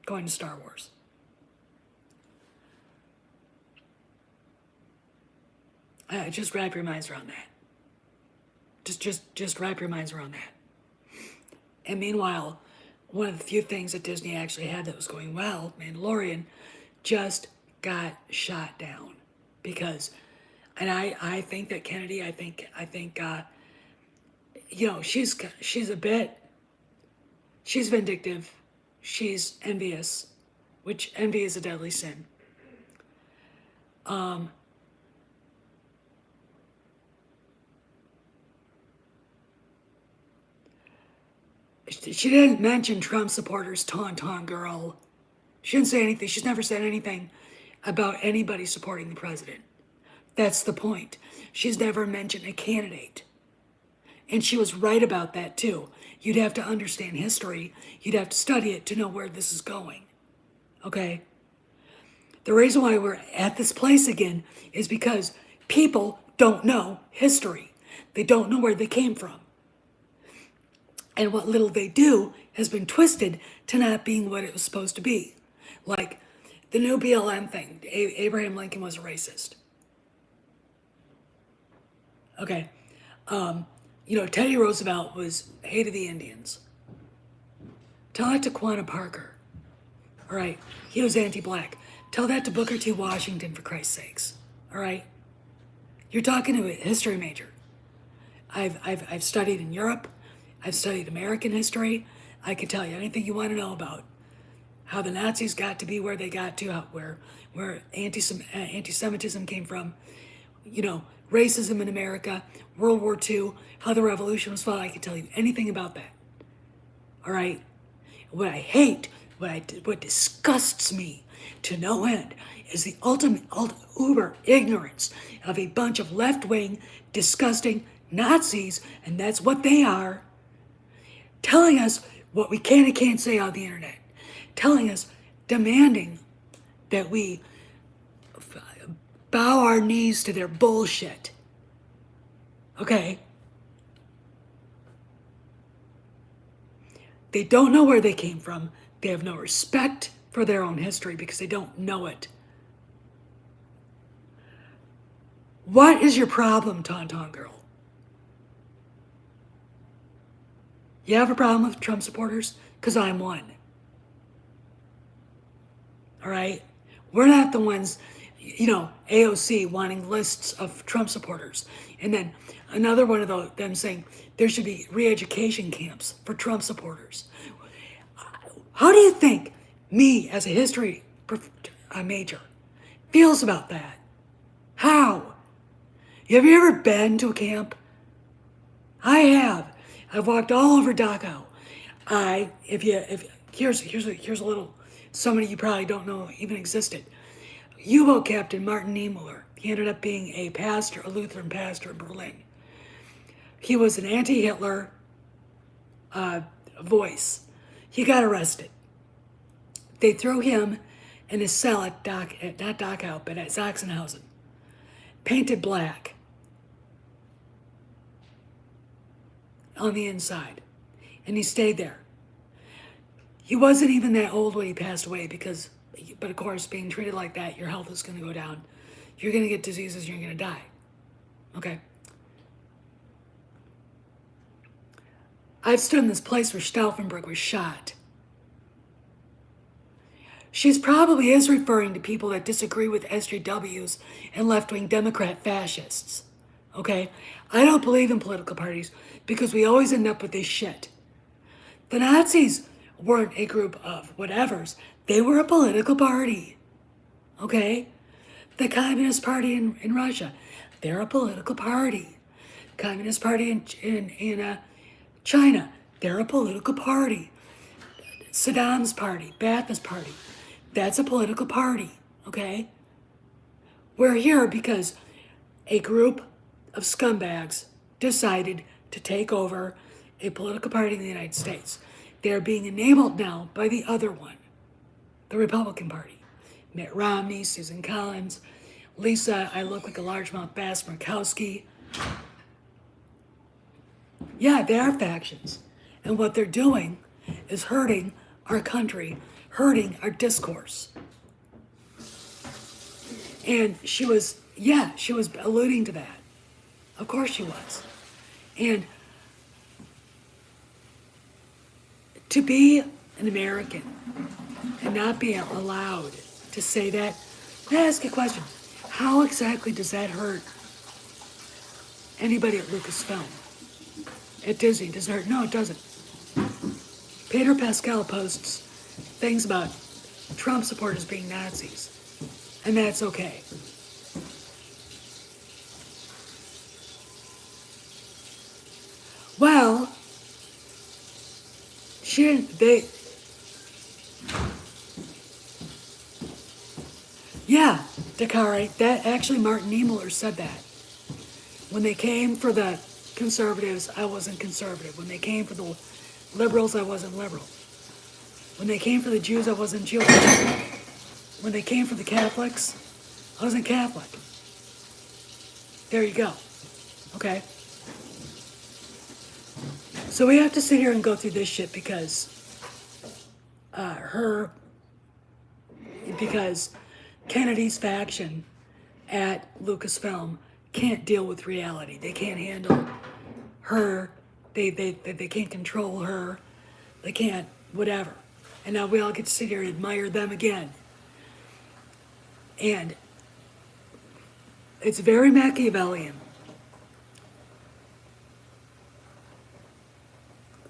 going to Star Wars. Just wrap your minds around that. Just wrap your minds around that. And meanwhile, one of the few things that Disney actually had that was going well, Mandalorian, just got shot down because, and I think that Kennedy, I think, you know, she's vindictive, she's envious, which envy is a deadly sin. She didn't mention Trump supporters, Tauntaun girl. She didn't say anything. She's never said anything about anybody supporting the president. That's the point. She's never mentioned a candidate. And she was right about that too. You'd have to understand history. You'd have to study it to know where this is going. Okay? The reason why we're at this place again is because people don't know history. They don't know where they came from. And what little they do has been twisted to not being what it was supposed to be. Like the new BLM thing. Abraham Lincoln was a racist. Okay. You know, Teddy Roosevelt hated the Indians. Tell that to Quanah Parker. All right. He was anti-black. Tell that to Booker T. Washington, for Christ's sakes. All right? You're talking to a history major. I've studied in Europe. I've studied American history. I can tell you anything you want to know about how the Nazis got to be where they got to, where anti-Semitism came from, racism in America, World War II, how the revolution was fought. I can tell you anything about that. All right? What I hate, what disgusts me to no end is the ultimate uber ignorance of a bunch of left-wing, disgusting Nazis, and that's what they are, telling us what we can and can't say on the internet, telling us, demanding that we bow our knees to their bullshit. Okay? They don't know where they came from. They have no respect for their own history because they don't know it. What is your problem, Tauntaun Girl? You have a problem with Trump supporters? Because I'm one. All right? We're not the ones, AOC wanting lists of Trump supporters. And then another one of them saying there should be re-education camps for Trump supporters. How do you think me, as a history major, feels about that? How? Have you ever been to a camp? I have. I've walked all over Dachau. Here's a little, somebody you probably don't know even existed. U-boat Captain Martin Niemöller. He ended up being a pastor, a Lutheran pastor in Berlin. He was an anti-Hitler voice. He got arrested. They threw him in his cell at not Dachau, but at Sachsenhausen, painted black on the inside, and he stayed there. He wasn't even that old when he passed away but of course, being treated like that, your health is going to go down. You're going to get diseases, you're going to die. Okay? I've stood in this place where Stauffenberg was shot. She's probably is referring to people that disagree with SJWs and left-wing Democrat fascists. Okay? I don't believe in political parties because we always end up with this shit. The Nazis weren't a group of whatevers. They were a political party. Okay? The Communist Party in Russia, they're a political party. Communist Party in China, they're a political party. Saddam's party, Ba'ath's party, that's a political party. Okay? We're here because a group of scumbags decided to take over a political party in the United States. They're being enabled now by the other one, the Republican Party. Mitt Romney, Susan Collins, Lisa, I look like a largemouth bass, Murkowski. Yeah, they are factions. And what they're doing is hurting our country, hurting our discourse. And she was alluding to that. Of course she was. And to be an American and not be allowed to say that, I ask a question. How exactly does that hurt anybody at Lucasfilm? At Disney, does it hurt? No, it doesn't. Peter Pascal posts things about Trump supporters being Nazis, and that's okay. Well, yeah, Dakari, that actually Martin Niemöller said that. When they came for the conservatives, I wasn't conservative. When they came for the liberals, I wasn't liberal. When they came for the Jews, I wasn't Jewish. When they came for the Catholics, I wasn't Catholic. There you go. Okay? So we have to sit here and go through this shit because Kennedy's faction at Lucasfilm can't deal with reality. They can't handle her. They can't control her. They can't whatever. And now we all get to sit here and admire them again. And It's very Machiavellian.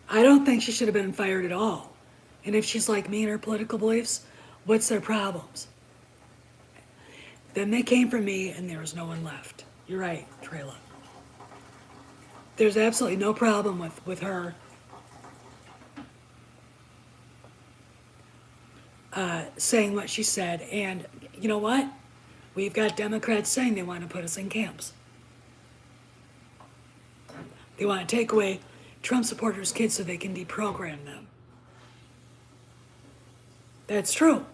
I don't think she should have been fired at all. And if she's like me in her political beliefs, what's their problems? Then they came for me and there was no one left. You're right, Trayla. There's absolutely no problem with her saying what she said. And you know what? We've got Democrats saying they want to put us in camps. They want to take away Trump supporters' kids so they can deprogram them. That's true.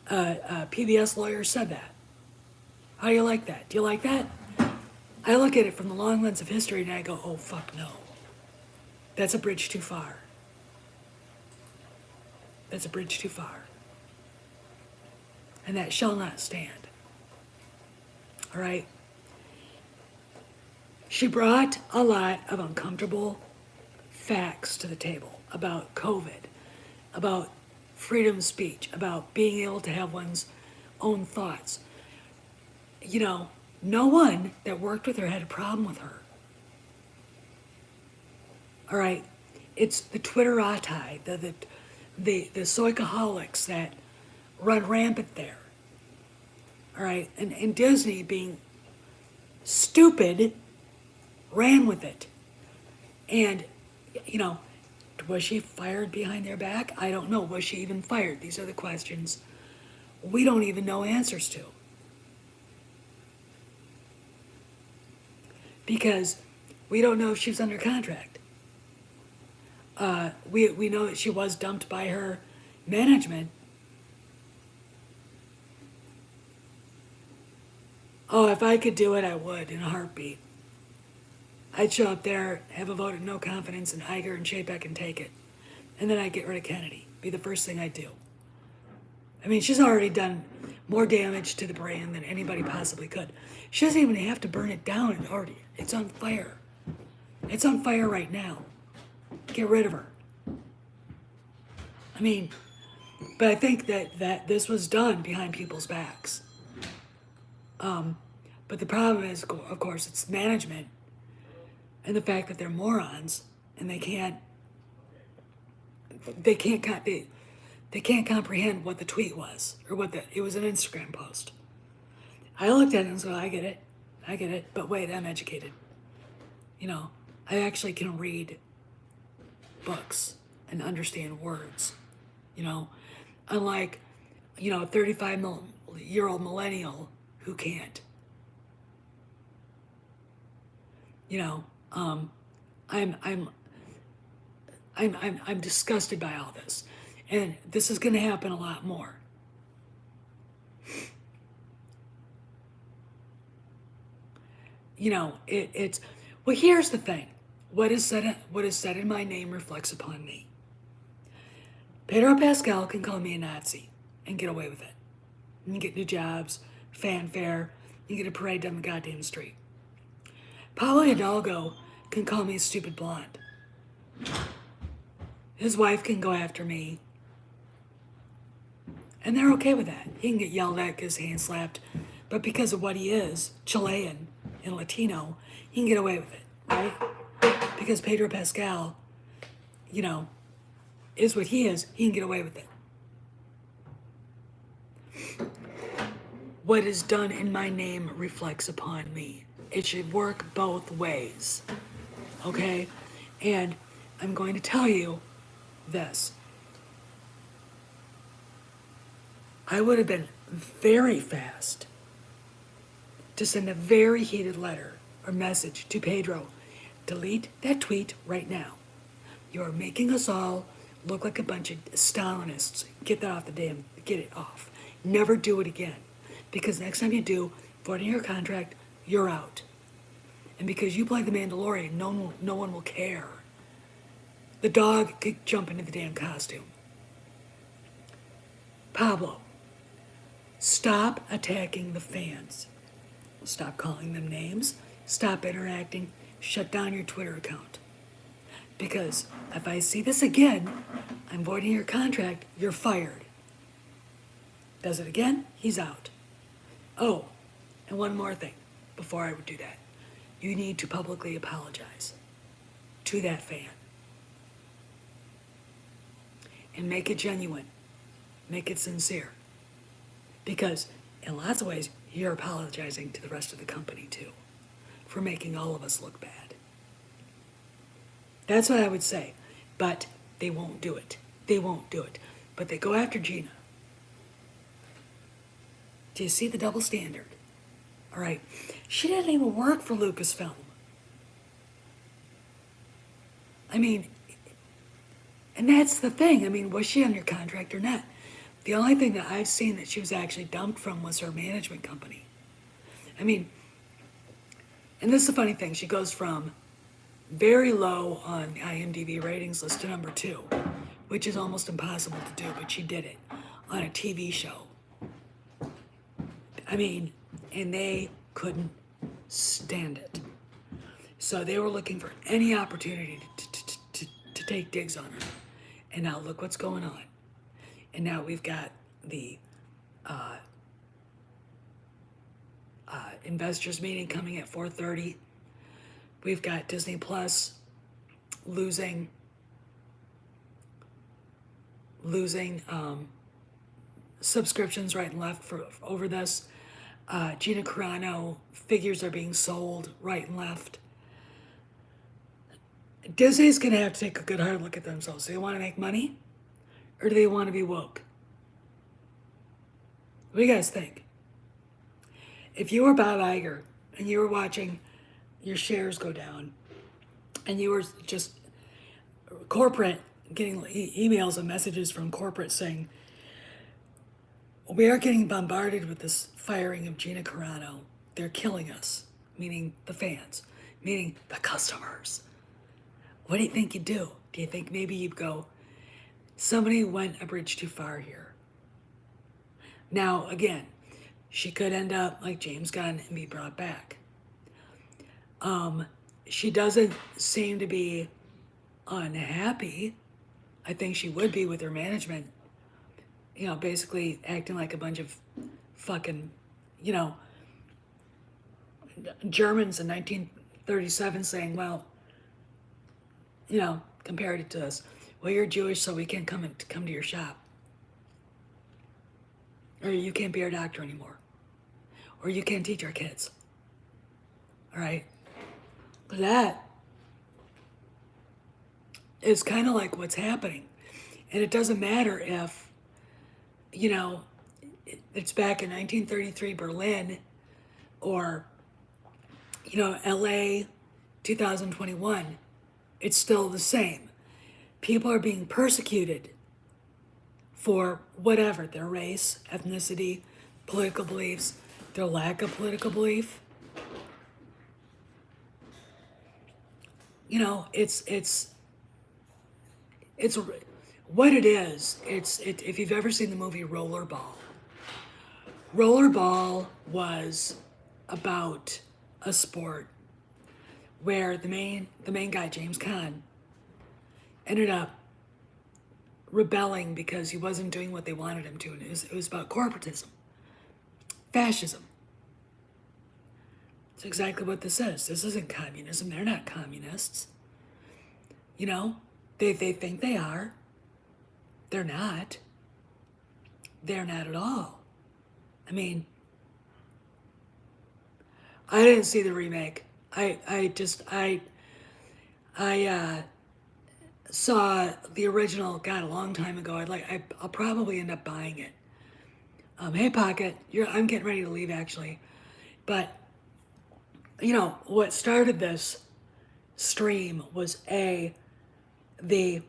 PBS lawyer said that. How do you like that? Do you like that? I look at it from the long lens of history and I go, oh, fuck no. That's a bridge too far. That's a bridge too far. And that shall not stand. All right? She brought a lot of uncomfortable facts to the table about COVID, about freedom of speech, about being able to have one's own thoughts. You know, no one that worked with her had a problem with her. All right? It's the Twitterati, the soicaholics that run rampant there. All right? And Disney, being stupid, ran with it. And, you know, was she fired behind their back? I don't know. Was she even fired? These are the questions we don't even know answers to. Because we don't know if she was under contract. We know that she was dumped by her management. Oh, if I could do it, I would in a heartbeat. I'd show up there, have a vote of no confidence in Iger and Chapek and take it. And then I'd get rid of Kennedy. Be the first thing I'd do. I mean, she's already done more damage to the brand than anybody possibly could. She doesn't even have to burn it down. It's on fire. It's on fire right now. Get rid of her. I mean, but I think that this was done behind people's backs. But the problem is, of course, it's management and the fact that they're morons and they can't comprehend what the tweet was or it was an Instagram post. I looked at it and said, I get it, but wait, I'm educated. You know, I actually can read books and understand words, you know, unlike, you know, a 35-year-old millennial who can't. You know, I'm disgusted by all this, and this is going to happen a lot more. You know, it's well. Here's the thing: what is said in my name reflects upon me. Pedro Pascal can call me a Nazi and get away with it, and get new jobs, fanfare, and get a parade down the goddamn street. Paulo Hidalgo can call me a stupid blonde. His wife can go after me. And they're okay with that. He can get yelled at, get his hand slapped. But because of what he is, Chilean and Latino, he can get away with it, right? Because Pedro Pascal, you know, is what he is, he can get away with it. What is done in my name reflects upon me. It should work both ways, okay? And I'm going to tell you this. I would have been very fast to send a very heated letter or message to Pedro. Delete that tweet right now. You're making us all look like a bunch of Stalinists. Get it off. Never do it again. Because next time you do, voiding your contract, you're out. And because you play the Mandalorian, no one will care. The dog could jump into the damn costume. Pablo, stop attacking the fans. Stop calling them names. Stop interacting. Shut down your Twitter account. Because if I see this again, I'm voiding your contract, you're fired. Does it again, he's out. Oh, and one more thing. before I would do that. You need to publicly apologize to that fan. And make it genuine. Make it sincere. Because in lots of ways, you're apologizing to the rest of the company too for making all of us look bad. That's what I would say. But they won't do it. They won't do it. But they go after Gina. Do you see the double standard? All right. She didn't even work for Lucasfilm. I mean, and that's the thing. I mean, was she under contract or not? The only thing that I've seen that she was actually dumped from was her management company. I mean, and this is the funny thing. She goes from very low on the IMDb ratings list to number 2, which is almost impossible to do, but she did it on a TV show. I mean, and they couldn't stand it. So they were looking for any opportunity to take digs on her. And now look what's going on. And now we've got the investors meeting coming at 4:30. We've got Disney Plus losing subscriptions right and left over this. Gina Carano figures are being sold right and left. Disney's going to have to take a good hard look at themselves. Do they want to make money? Or do they want to be woke? What do you guys think? If you were Bob Iger and you were watching your shares go down and you were just corporate getting emails and messages from corporate saying, we are getting bombarded with this firing of Gina Carano. They're killing us, meaning the fans, meaning the customers. What do you think you'd do? Do you think maybe you'd go, somebody went a bridge too far here? Now, again, she could end up like James Gunn and be brought back. She doesn't seem to be unhappy. I think she would be with her management, you know, basically acting like a bunch of fucking, you know, Germans in 1937 saying, well, you know, compared it to us, well, you're Jewish, so we can't come to your shop. Or you can't be our doctor anymore. Or you can't teach our kids. All right? But that is kind of like what's happening. And it doesn't matter if, you know, it's back in 1933 Berlin or, you know, LA 2021. It's still the same. People are being persecuted for whatever, their race, ethnicity, political beliefs, their lack of political belief. You know, it's what it is. If you've ever seen the movie Rollerball, Rollerball was about a sport where the main guy, James Caan, ended up rebelling because he wasn't doing what they wanted him to, and it was about corporatism, fascism. It's exactly what this is. This isn't communism. They're not communists. You know, they think they are. They're not. They're not at all. I mean, I didn't see the remake. I saw the original, God, a long time ago. I'll probably end up buying it. Hey Pocket, I'm getting ready to leave actually, but you know what started this stream was the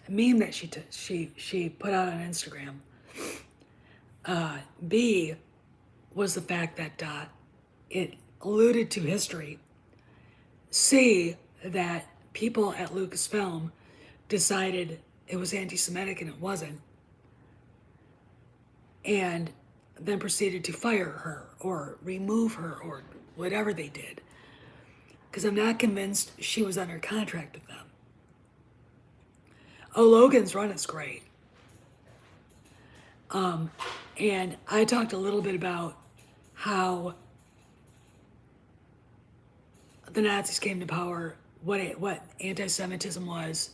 meme that she put out on Instagram. B was the fact that it alluded to history. C, that people at Lucasfilm decided it was anti-Semitic and it wasn't, and then proceeded to fire her or remove her or whatever they did. Because I'm not convinced she was under contract with them. Oh, Logan's Run is great. And I talked a little bit about how the Nazis came to power, what anti-Semitism was,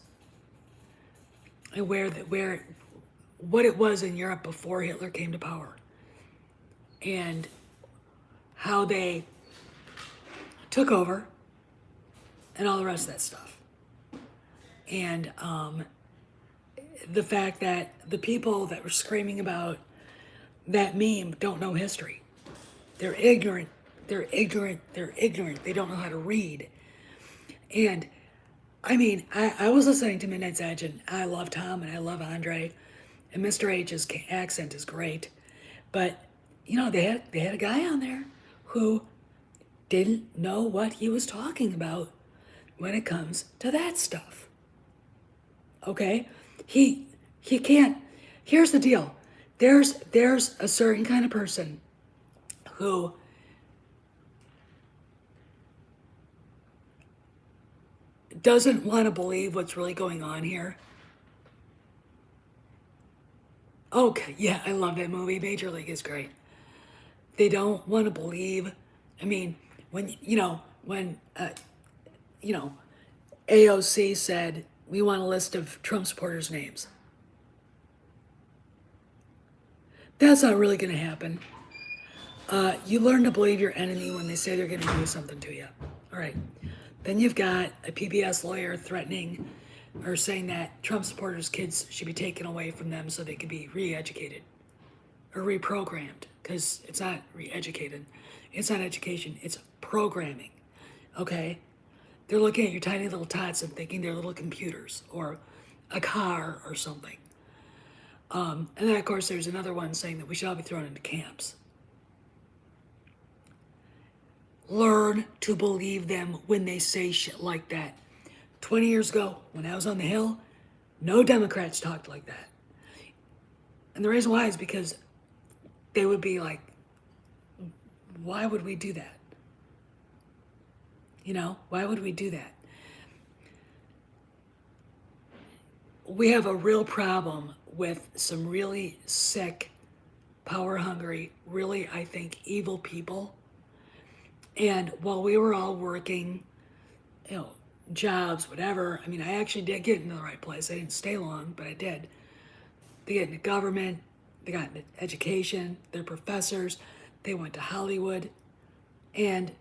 and what it was in Europe before Hitler came to power, and how they took over, and all the rest of that stuff. And the fact that the people that were screaming about that meme don't know history. They're ignorant. They're ignorant. They're ignorant. They don't know how to read. And I mean, I was listening to Midnight's Edge, and I love Tom and I love Andre, and Mr. H's accent is great. But you know, they had a guy on there who didn't know what he was talking about when it comes to that stuff. Okay? He can't. Here's the deal. There's a certain kind of person who doesn't want to believe what's really going on here. Okay, yeah, I love that movie. Major League is great. They don't want to believe. I mean, when AOC said we want a list of Trump supporters' names. That's not really going to happen. You learn to believe your enemy when they say they're going to do something to you. All right. Then you've got a PBS lawyer threatening or saying that Trump supporters' kids should be taken away from them so they can be re-educated or reprogrammed, because it's not re-educated. It's not education. It's programming. Okay? They're looking at your tiny little tots and thinking they're little computers or a car or something. And then, of course, there's another one saying that we should all be thrown into camps. Learn to believe them when they say shit like that. 20 years ago, when I was on the Hill, no Democrats talked like that. And the reason why is because they would be like, why would we do that? You know, why would we do that? We have a real problem with some really sick, power-hungry, really, I think, evil people. And while we were all working, jobs, whatever, I mean, I actually did get into the right place. I didn't stay long, but I did. They get into government, they got into education, they're professors, they went to Hollywood, and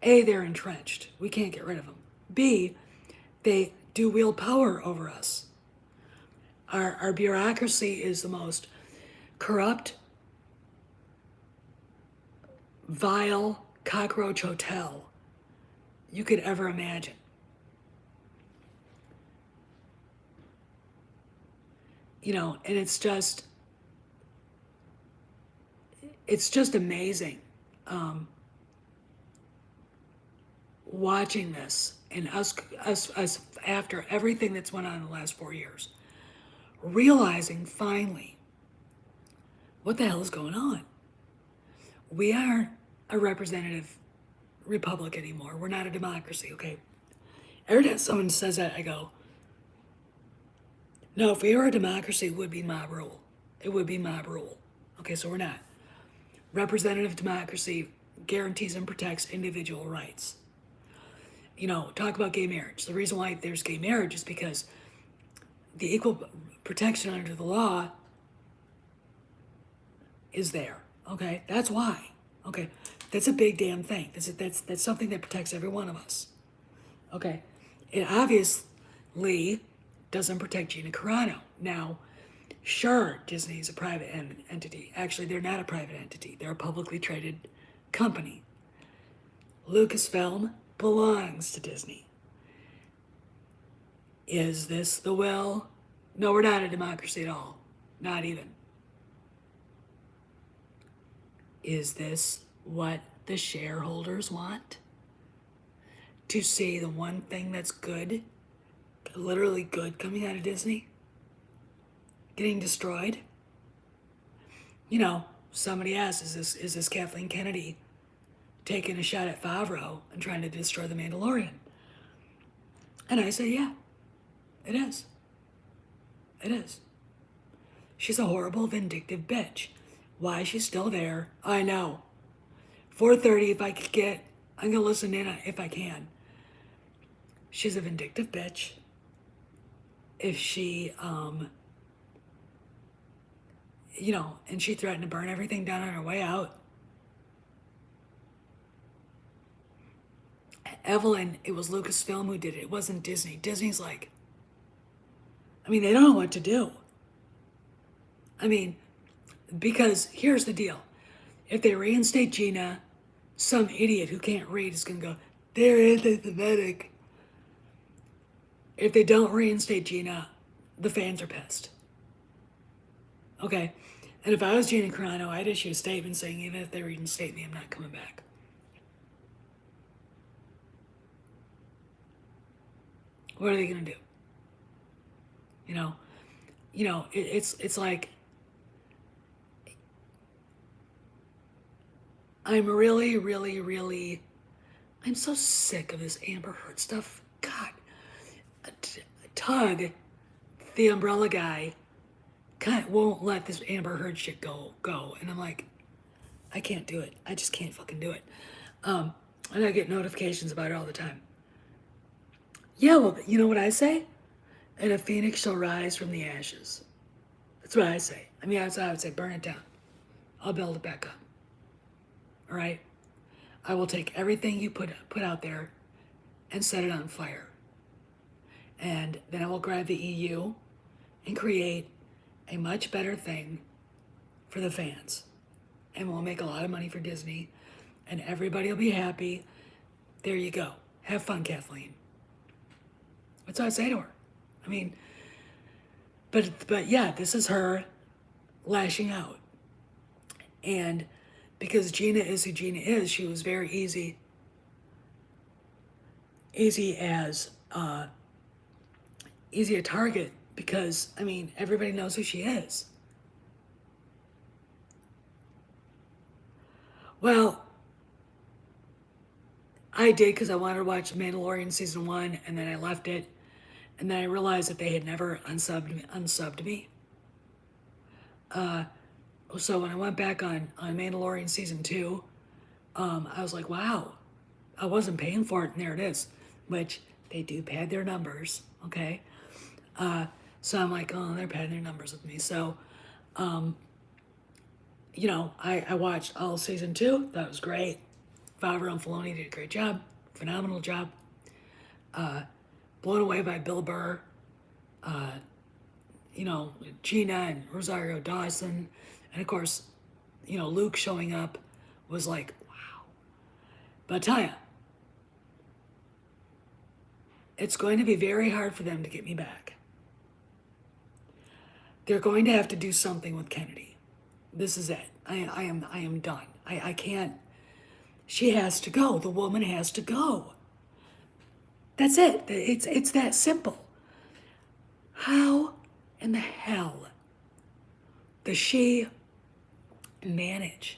A, they're entrenched. We can't get rid of them. B, they do wield power over us. Our bureaucracy is the most corrupt, vile cockroach hotel you could ever imagine. And it's just amazing watching this, and us after everything that's went on in the last 4 years, realizing finally what the hell is going on. We aren't a representative republic anymore. We're not a democracy, okay? Every time someone says that, I go, no, if we were a democracy, it would be mob rule. It would be mob rule. Okay, so we're not. Representative democracy guarantees and protects individual rights. Talk about gay marriage. The reason why there's gay marriage is because the equal protection under the law is there. Okay, that's why. Okay, that's a big damn thing. That's something that protects every one of us. Okay, it obviously doesn't protect Gina Carano. Now, sure, Disney is a private entity. Actually, they're not a private entity. They're a publicly traded company. Lucasfilm belongs to Disney. Is this the will? No, we're not a democracy at all. Not even. Is this what the shareholders want? To see the one thing that's good, literally good, coming out of Disney, getting destroyed? Somebody asked, is this Kathleen Kennedy taking a shot at Favreau and trying to destroy the Mandalorian? And I say, yeah, it is. It is. She's a horrible, vindictive bitch. Why she's still there, I know. 4:30, if I could get I'm gonna listen in if I can. She's a vindictive bitch. If she, and she threatened to burn everything down on her way out. Evelyn, it was Lucasfilm who did it. It wasn't Disney. Disney's like, they don't know what to do. Because here's the deal. If they reinstate Gina, some idiot who can't read is going to go, they're anti-Semitic. If they don't reinstate Gina, the fans are pissed. Okay? And if I was Gina Carano, I'd issue a statement saying, even if they reinstate me, I'm not coming back. What are they going to do? It's like, I'm really, really, really, I'm so sick of this Amber Heard stuff. God, Tug, the umbrella guy, won't let this Amber Heard shit go. And I'm like, I can't do it. I just can't fucking do it. And I get notifications about it all the time. Yeah, well, you know what I say? And a phoenix shall rise from the ashes. That's what I say. That's what I would say. Burn it down. I'll build it back up. All right? I will take everything you put out there and set it on fire. And then I will grab the EU and create a much better thing for the fans. And we'll make a lot of money for Disney. And everybody will be happy. There you go. Have fun, Kathleen. That's what I say to her. But yeah, this is her lashing out. And because Gina is who Gina is, she was very easy a target because, everybody knows who she is. Well, I did because I wanted to watch Mandalorian Season 1, and then I left it. And then I realized that they had never unsubbed me. So when I went back on Mandalorian Season 2, I was like, wow, I wasn't paying for it, and there it is. Which, they do pad their numbers, okay? So I'm like, oh, they're padding their numbers with me. So, I watched all Season 2. That was great. Favreau and Filoni did a great job. Phenomenal job. Blown away by Bill Burr. Gina and Rosario Dawson. And of course, Luke showing up was like, wow. But I tell ya, it's going to be very hard for them to get me back. They're going to have to do something with Kennedy. This is it. I am done. I can't. She has to go. The woman has to go. That's it. It's that simple. How in the hell does she manage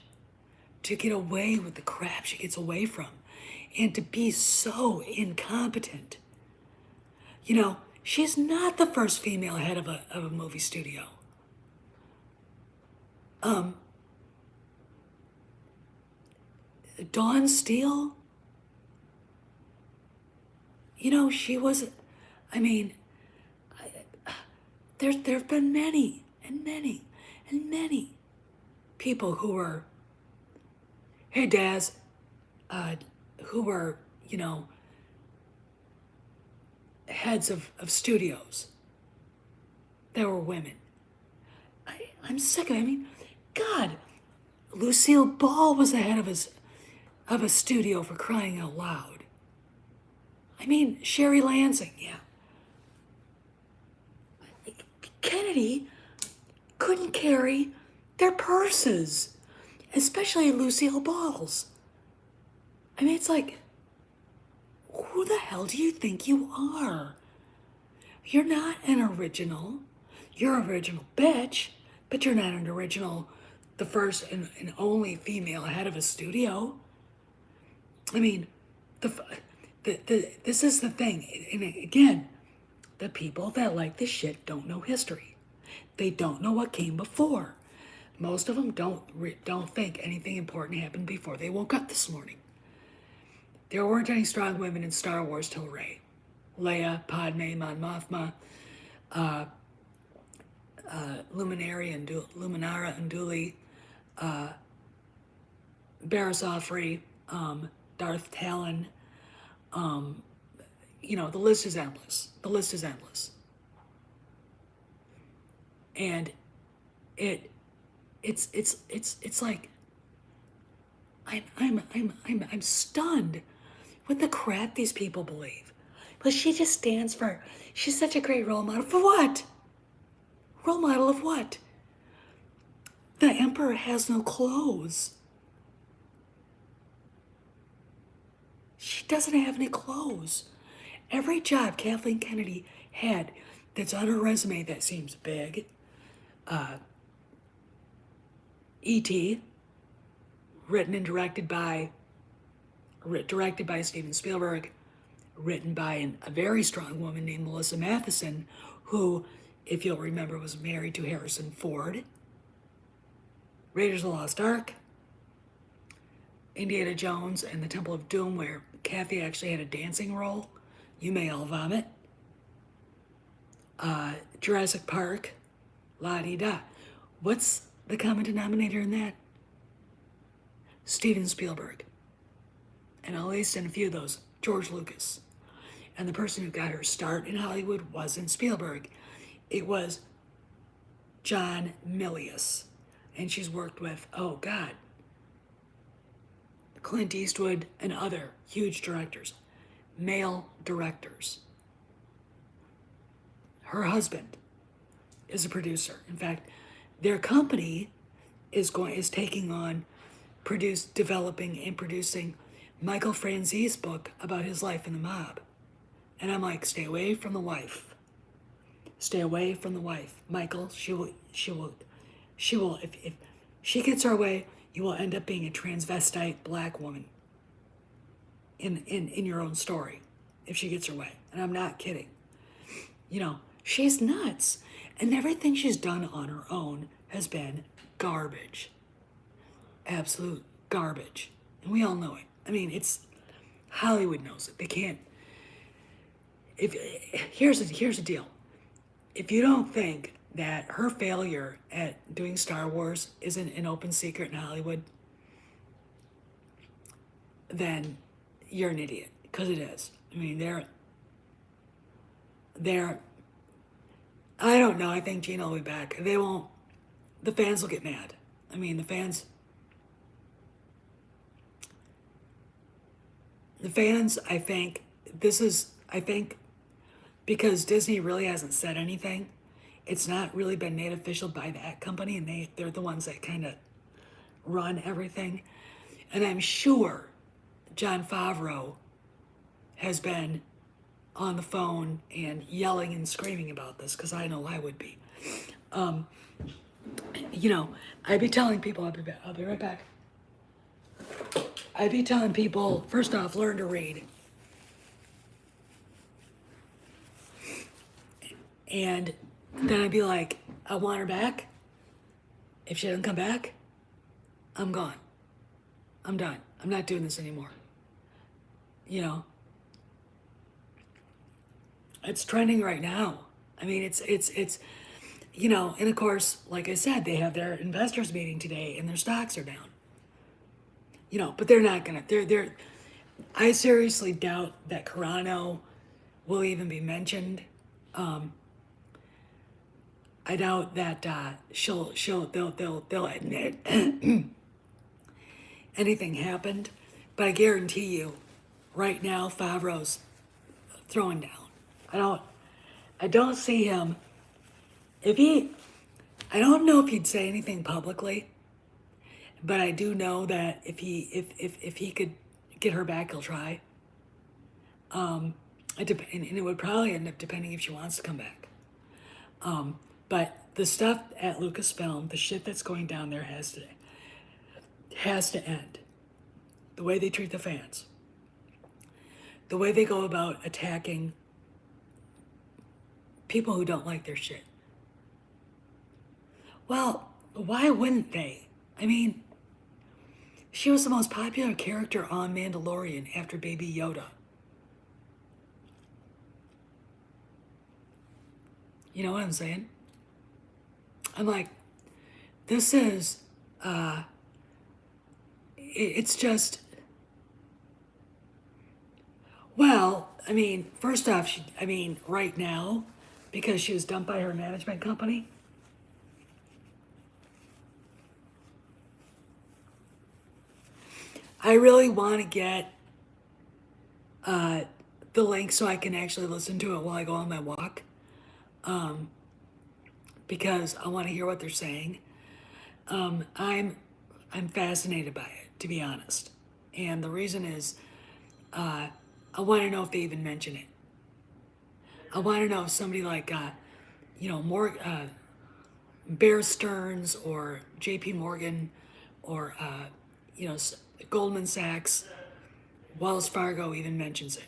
to get away with the crap she gets away from and to be so incompetent? She's not the first female head of a movie studio. Dawn Steele, she was, there have been many and many and many people who were, hey Daz, who were, heads of studios that were women. I'm sick of it. God, Lucille Ball was the head of a studio, for crying out loud. Sherry Lansing, yeah. Kennedy couldn't carry their purses, especially Lucille Ball's. It's like, who the hell do you think you are? You're not an original. You're an original bitch, but you're not an original, the first and only female head of a studio. This is the thing. And again, the people that like this shit don't know history. They don't know what came before. Most of them don't think anything important happened before they woke up this morning. There weren't any strong women in Star Wars till Rey. Leia, Padme, Mon Mothma, Luminara Unduli, Barriss Offrey, Darth Talon. The list is endless. The list is endless. And it's like I'm stunned with the crap these people believe. But she just stands for, she's such a great role model. For what? Role model of what? The emperor has no clothes. She doesn't have any clothes. Every job Kathleen Kennedy had that's on her resume that seems big. E.T., written and directed by Steven Spielberg, written by a very strong woman named Melissa Matheson, who, if you'll remember, was married to Harrison Ford. Raiders of the Lost Ark, Indiana Jones and the Temple of Doom, where Kathy actually had a dancing role. You may all vomit. Jurassic Park, la-di-da. What's the common denominator in that? Steven Spielberg. And at least in a few of those, George Lucas. And the person who got her start in Hollywood wasn't Spielberg. It was John Milius. And she's worked with, oh God, Clint Eastwood and other huge directors, male directors. Her husband is a producer. In fact, their company is taking on developing and producing Michael Franzese's book about his life in the mob. And I'm like, stay away from the wife. Stay away from the wife. Michael, if she gets her way, you will end up being a transvestite black woman in your own story if she gets her way. And I'm not kidding. She's nuts. And everything she's done on her own has been garbage. Absolute garbage. And we all know it. I mean, Hollywood knows it. They can't. Here's the deal. If you don't think that her failure at doing Star Wars isn't an open secret in Hollywood, then you're an idiot, because it is. I mean, they're, I don't know, I think Gina will be back. They won't, the fans will get mad. I mean, the fans, I think, because Disney really hasn't said anything, it's not really been made official by that company, and they're the ones that kind of run everything. And I'm sure Jon Favreau has been on the phone and yelling and screaming about this, because I know I would be. I'd be telling people, I'll be right back. I'd be telling people, first off, learn to read. And then I'd be like, I want her back. If she doesn't come back, I'm gone. I'm done. I'm not doing this anymore. It's trending right now. I mean, it's and of course, like I said, they have their investors meeting today and their stocks are down. But they're not gonna, I seriously doubt that Carano will even be mentioned. I doubt that they'll admit anything happened, but I guarantee you, right now Favreau's throwing down. I don't see him. I don't know if he'd say anything publicly, but I do know that if he could get her back, he'll try. And it would probably end up depending if she wants to come back. But the stuff at Lucasfilm, the shit that's going down there has to end. The way they treat the fans. The way they go about attacking people who don't like their shit. Well, why wouldn't they? I mean, She was the most popular character on Mandalorian after Baby Yoda. You know what I'm saying? I'm like, this is, it's just, well, I mean, first off, right now, because she was dumped by her management company, I really want to get the link so I can actually listen to it while I go on my walk, because I want to hear what they're saying. I'm fascinated by it, to be honest, and the reason is, I want to know if they even mention it. I want to know if somebody like, more Bear Stearns or J.P. Morgan or Goldman Sachs, Wells Fargo even mentions it.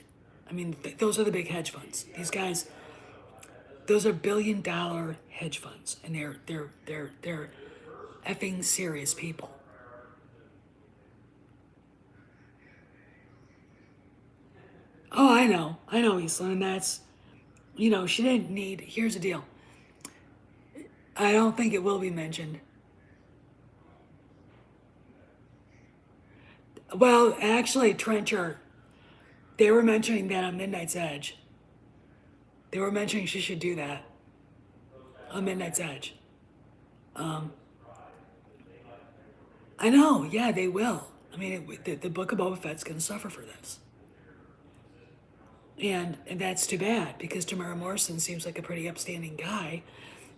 I mean, those are the big hedge funds. These guys, those are billion-dollar hedge funds, and they're effing serious people. Oh, I know, Eastland, and that's, she didn't need. Here's the deal. I don't think it will be mentioned. Well, actually, Trencher, they were mentioning that on Midnight's Edge. They were mentioning she should do that on Midnight's Edge. I know, yeah, they will. I mean, the Book of Boba Fett's going to suffer for this. And that's too bad because Tamara Morrison seems like a pretty upstanding guy.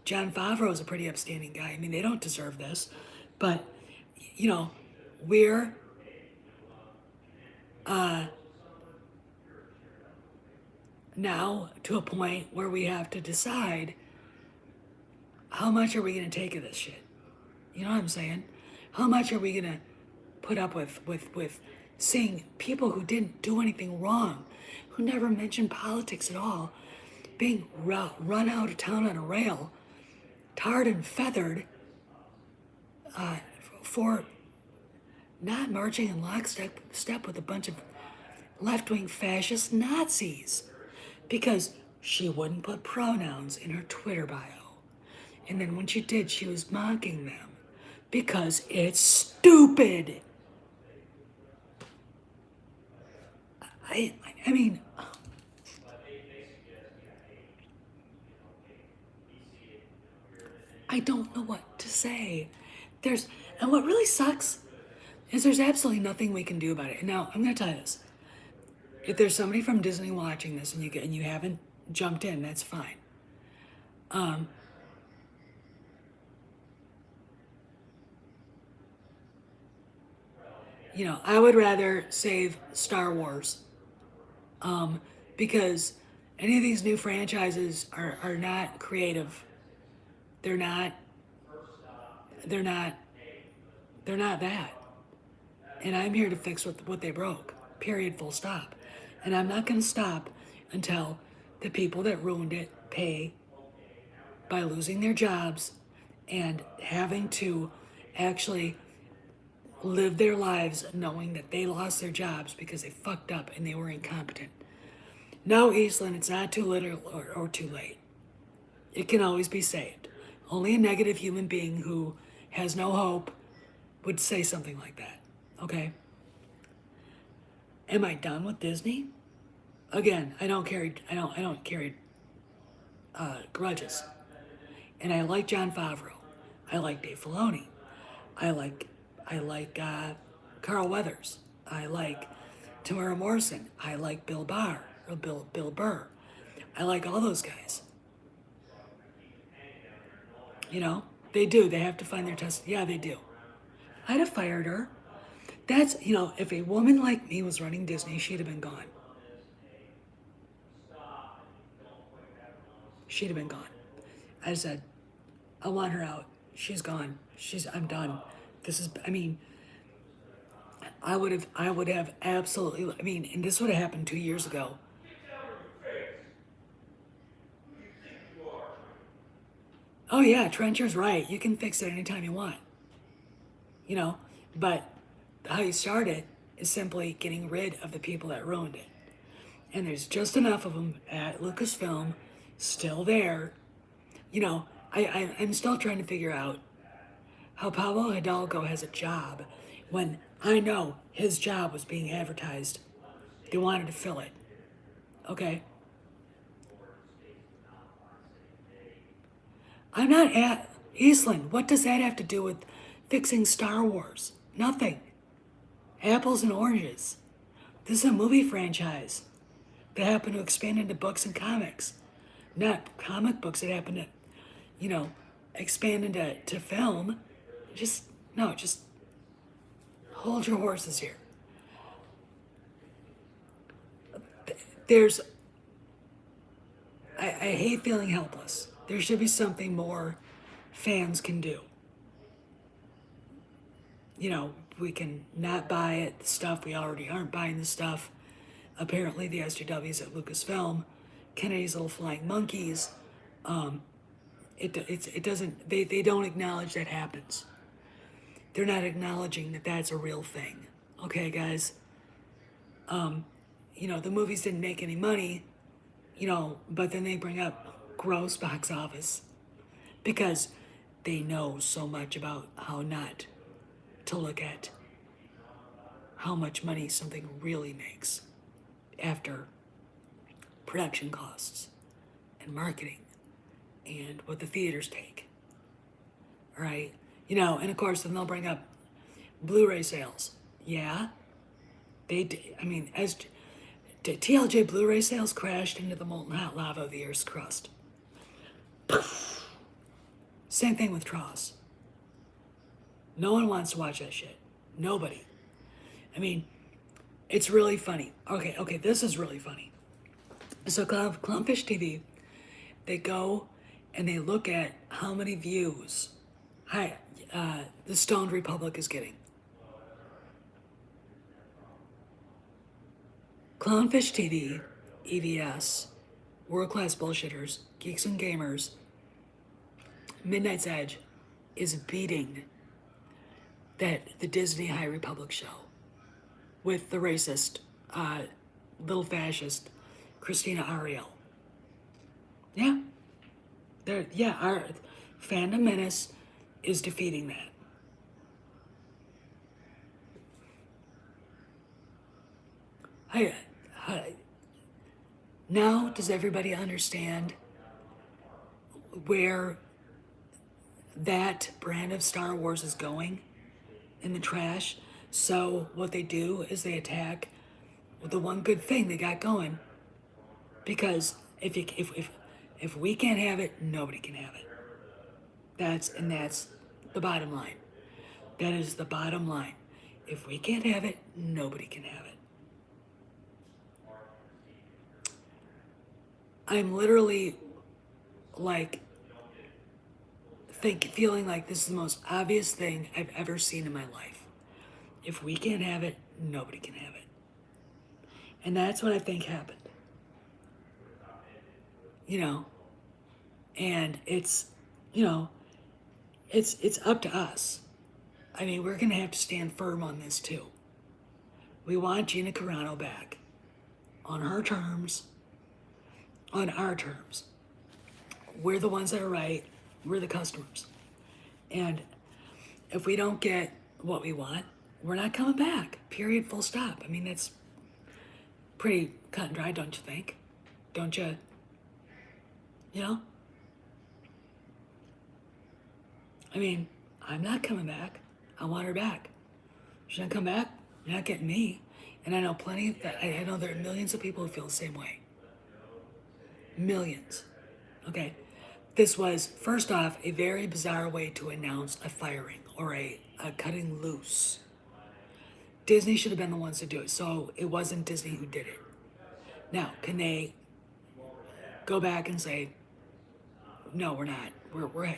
Jon Favreau is a pretty upstanding guy. I mean, they don't deserve this. But, we're now to a point where we have to decide how much are we going to take of this shit? You know what I'm saying? How much are we going to put up with seeing people who didn't do anything wrong, who never mentioned politics at all, being run out of town on a rail, tarred and feathered, for not marching in lockstep with a bunch of left-wing fascist Nazis because she wouldn't put pronouns in her Twitter bio. And then when she did, she was mocking them because it's stupid. I mean, I don't know what to say. And what really sucks is there's absolutely nothing we can do about it. And now I'm going to tell you this: if there's somebody from Disney watching this and you haven't jumped in, that's fine. I would rather save Star Wars, because any of these new franchises are not creative. They're not. They're not. They're not that. And I'm here to fix what they broke. Period. Full stop. And I'm not going to stop until the people that ruined it pay by losing their jobs and having to actually live their lives knowing that they lost their jobs because they fucked up and they were incompetent. No, Eastland, it's not too late or too late. It can always be saved. Only a negative human being who has no hope would say something like that. Okay? Am I done with Disney? Again, I don't carry grudges. And I like Jon Favreau. I like Dave Filoni. I like Carl Weathers. I like Tamara Morrison. I like Bill Burr. I like all those guys. They do. They have to find their test. Yeah, they do. I'd have fired her. That's, if a woman like me was running Disney, she'd have been gone. She'd have been gone. I said, I want her out. She's gone. I'm done. I would have absolutely, and this would have happened 2 years ago. Oh yeah, Trencher's right. You can fix it anytime you want. But how you start it is simply getting rid of the people that ruined it. And there's just enough of them at Lucasfilm still there. You know, I'm still trying to figure out how Pablo Hidalgo has a job when I know his job was being advertised. They wanted to fill it. Okay? I'm not at Eastland. What does that have to do with fixing Star Wars? Nothing. Apples and oranges. This is a movie franchise that happened to expand into books and comics. Not comic books that happen to, you know, expand into film. Just hold your horses here. There's, I hate feeling helpless. There should be something more fans can do. You know, we can not buy it, the stuff, we already aren't buying the stuff. Apparently the SJWs at Lucasfilm, Kennedy's Little Flying Monkeys, it doesn't, they don't acknowledge that happens. They're not acknowledging that that's a real thing. Okay, guys? You know, the movies didn't make any money, you know, but then they bring up gross box office because they know so much about how not to look at how much money something really makes after production costs and marketing and what the theaters take. All right? You know, and of course, then they'll bring up Blu-ray sales. Yeah, I mean, as TLJ Blu-ray sales crashed into the molten hot lava of the Earth's crust. Same thing with Tross. No one wants to watch that shit. Nobody. I mean, it's really funny. Okay, this is really funny. So Clownfish TV, they go and they look at how many views the Stoned Republic is getting. Clownfish TV, EVS, World Class Bullshitters, Geeks and Gamers, Midnight's Edge is beating the Disney High Republic show with the racist, little fascist Christina Ariel. Yeah. Our Fandom Menace is defeating that. Now, does everybody understand where that brand of Star Wars is going in the trash? So what they do is they attack the one good thing they got going, because if we can't have it, nobody can have it. That's the bottom line. That is the bottom line. If we can't have it, nobody can have it. I'm literally like feeling like this is the most obvious thing I've ever seen in my life. If we can't have it, nobody can have it. And that's what I think happened. You know, and it's up to us. I mean, we're going to have to stand firm on this too. We want Gina Carano back on her terms, on our terms. We're the ones that are right. We're the customers. And if we don't get what we want, we're not coming back. Period, full stop. I mean, that's pretty cut and dry, don't you think? Don't you? You know? I mean, I'm not coming back. I want her back. She's not come back. You're not getting me. And I know I know there are millions of people who feel the same way. Millions. Okay. This was, first off, a very bizarre way to announce a firing or a cutting loose. Disney should have been the ones to do it, so it wasn't Disney who did it. Now, can they go back and say, no, we're not.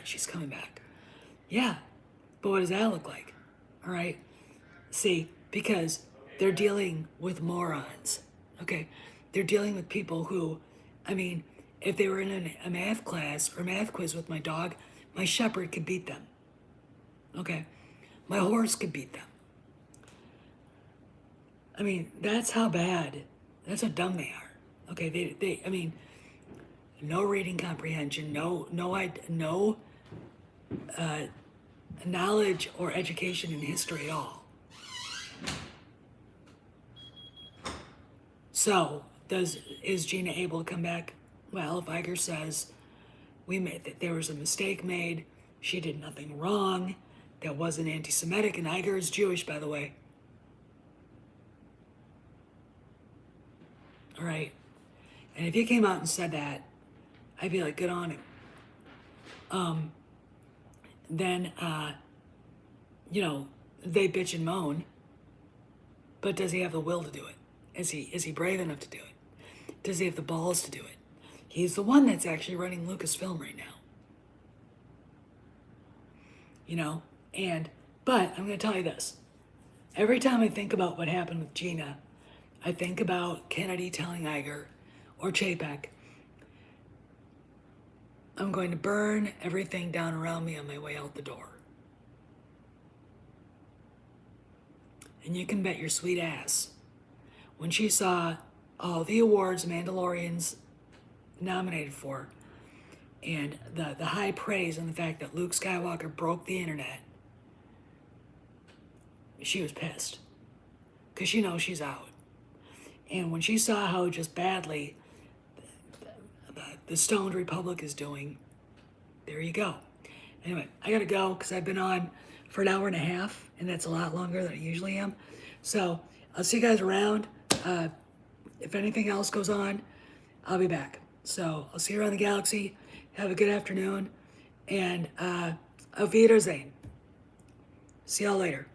She's coming back. Yeah, but what does that look like? All right? See, because they're dealing with morons, okay? They're dealing with people who, I mean, if they were in a math class or math quiz with my dog, my shepherd could beat them, okay? My horse could beat them. I mean, that's how bad, that's how dumb they are. Okay, I mean, no reading comprehension, no knowledge or education in history at all. So, is Gina able to come back? Well, if Iger says that there was a mistake made, she did nothing wrong, that wasn't anti-Semitic, and Iger is Jewish, by the way. All right, and if he came out and said that, I'd be like, good on him. Then, they bitch and moan, but does he have the will to do it? Is he brave enough to do it? Does he have the balls to do it? He's the one that's actually running Lucasfilm right now. But I'm going to tell you this. Every time I think about what happened with Gina, I think about Kennedy telling Iger or Chapek, I'm going to burn everything down around me on my way out the door. And you can bet your sweet ass, when she saw all the awards Mandalorian's nominated for, and the high praise on the fact that Luke Skywalker broke the internet, she was pissed. Because she knows she's out. And when she saw how just badly the Stoned Republic is doing, there you go. Anyway, I gotta go because I've been on for an hour and a half, and that's a lot longer than I usually am. So I'll see you guys around. If anything else goes on, I'll be back. So I'll see you around the galaxy. Have a good afternoon, and auf Wiedersehen. See y'all later.